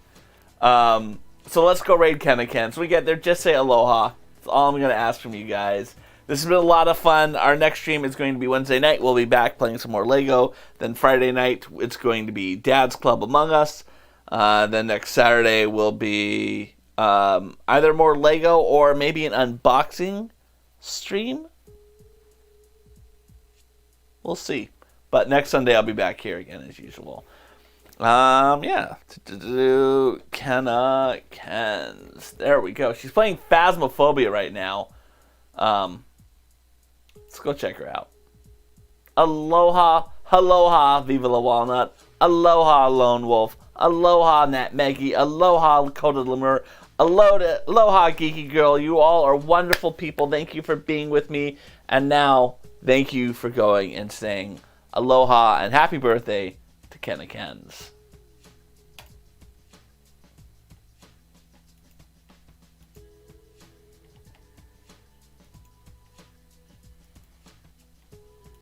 So let's go raid Kenna Ken. So we get there, just say aloha. That's all I'm going to ask from you guys. This has been a lot of fun. Our next stream is going to be Wednesday night. We'll be back playing some more Lego. Then Friday night, it's going to be Dad's Club Among Us. Then next Saturday will be either more Lego or maybe an unboxing stream. We'll see. But next Sunday, I'll be back here again as usual. Yeah. Kenna Kens. There we go. She's playing Phasmophobia right now. Let's go check her out. Aloha, aloha, Viva la Walnut. Aloha, Lone Wolf. Aloha, Nat Maggie. Aloha, Lakota Lemur. Aloha, Geeky Girl. You all are wonderful people. Thank you for being with me. And now, thank you for going and saying aloha and happy birthday to Kenna Kens.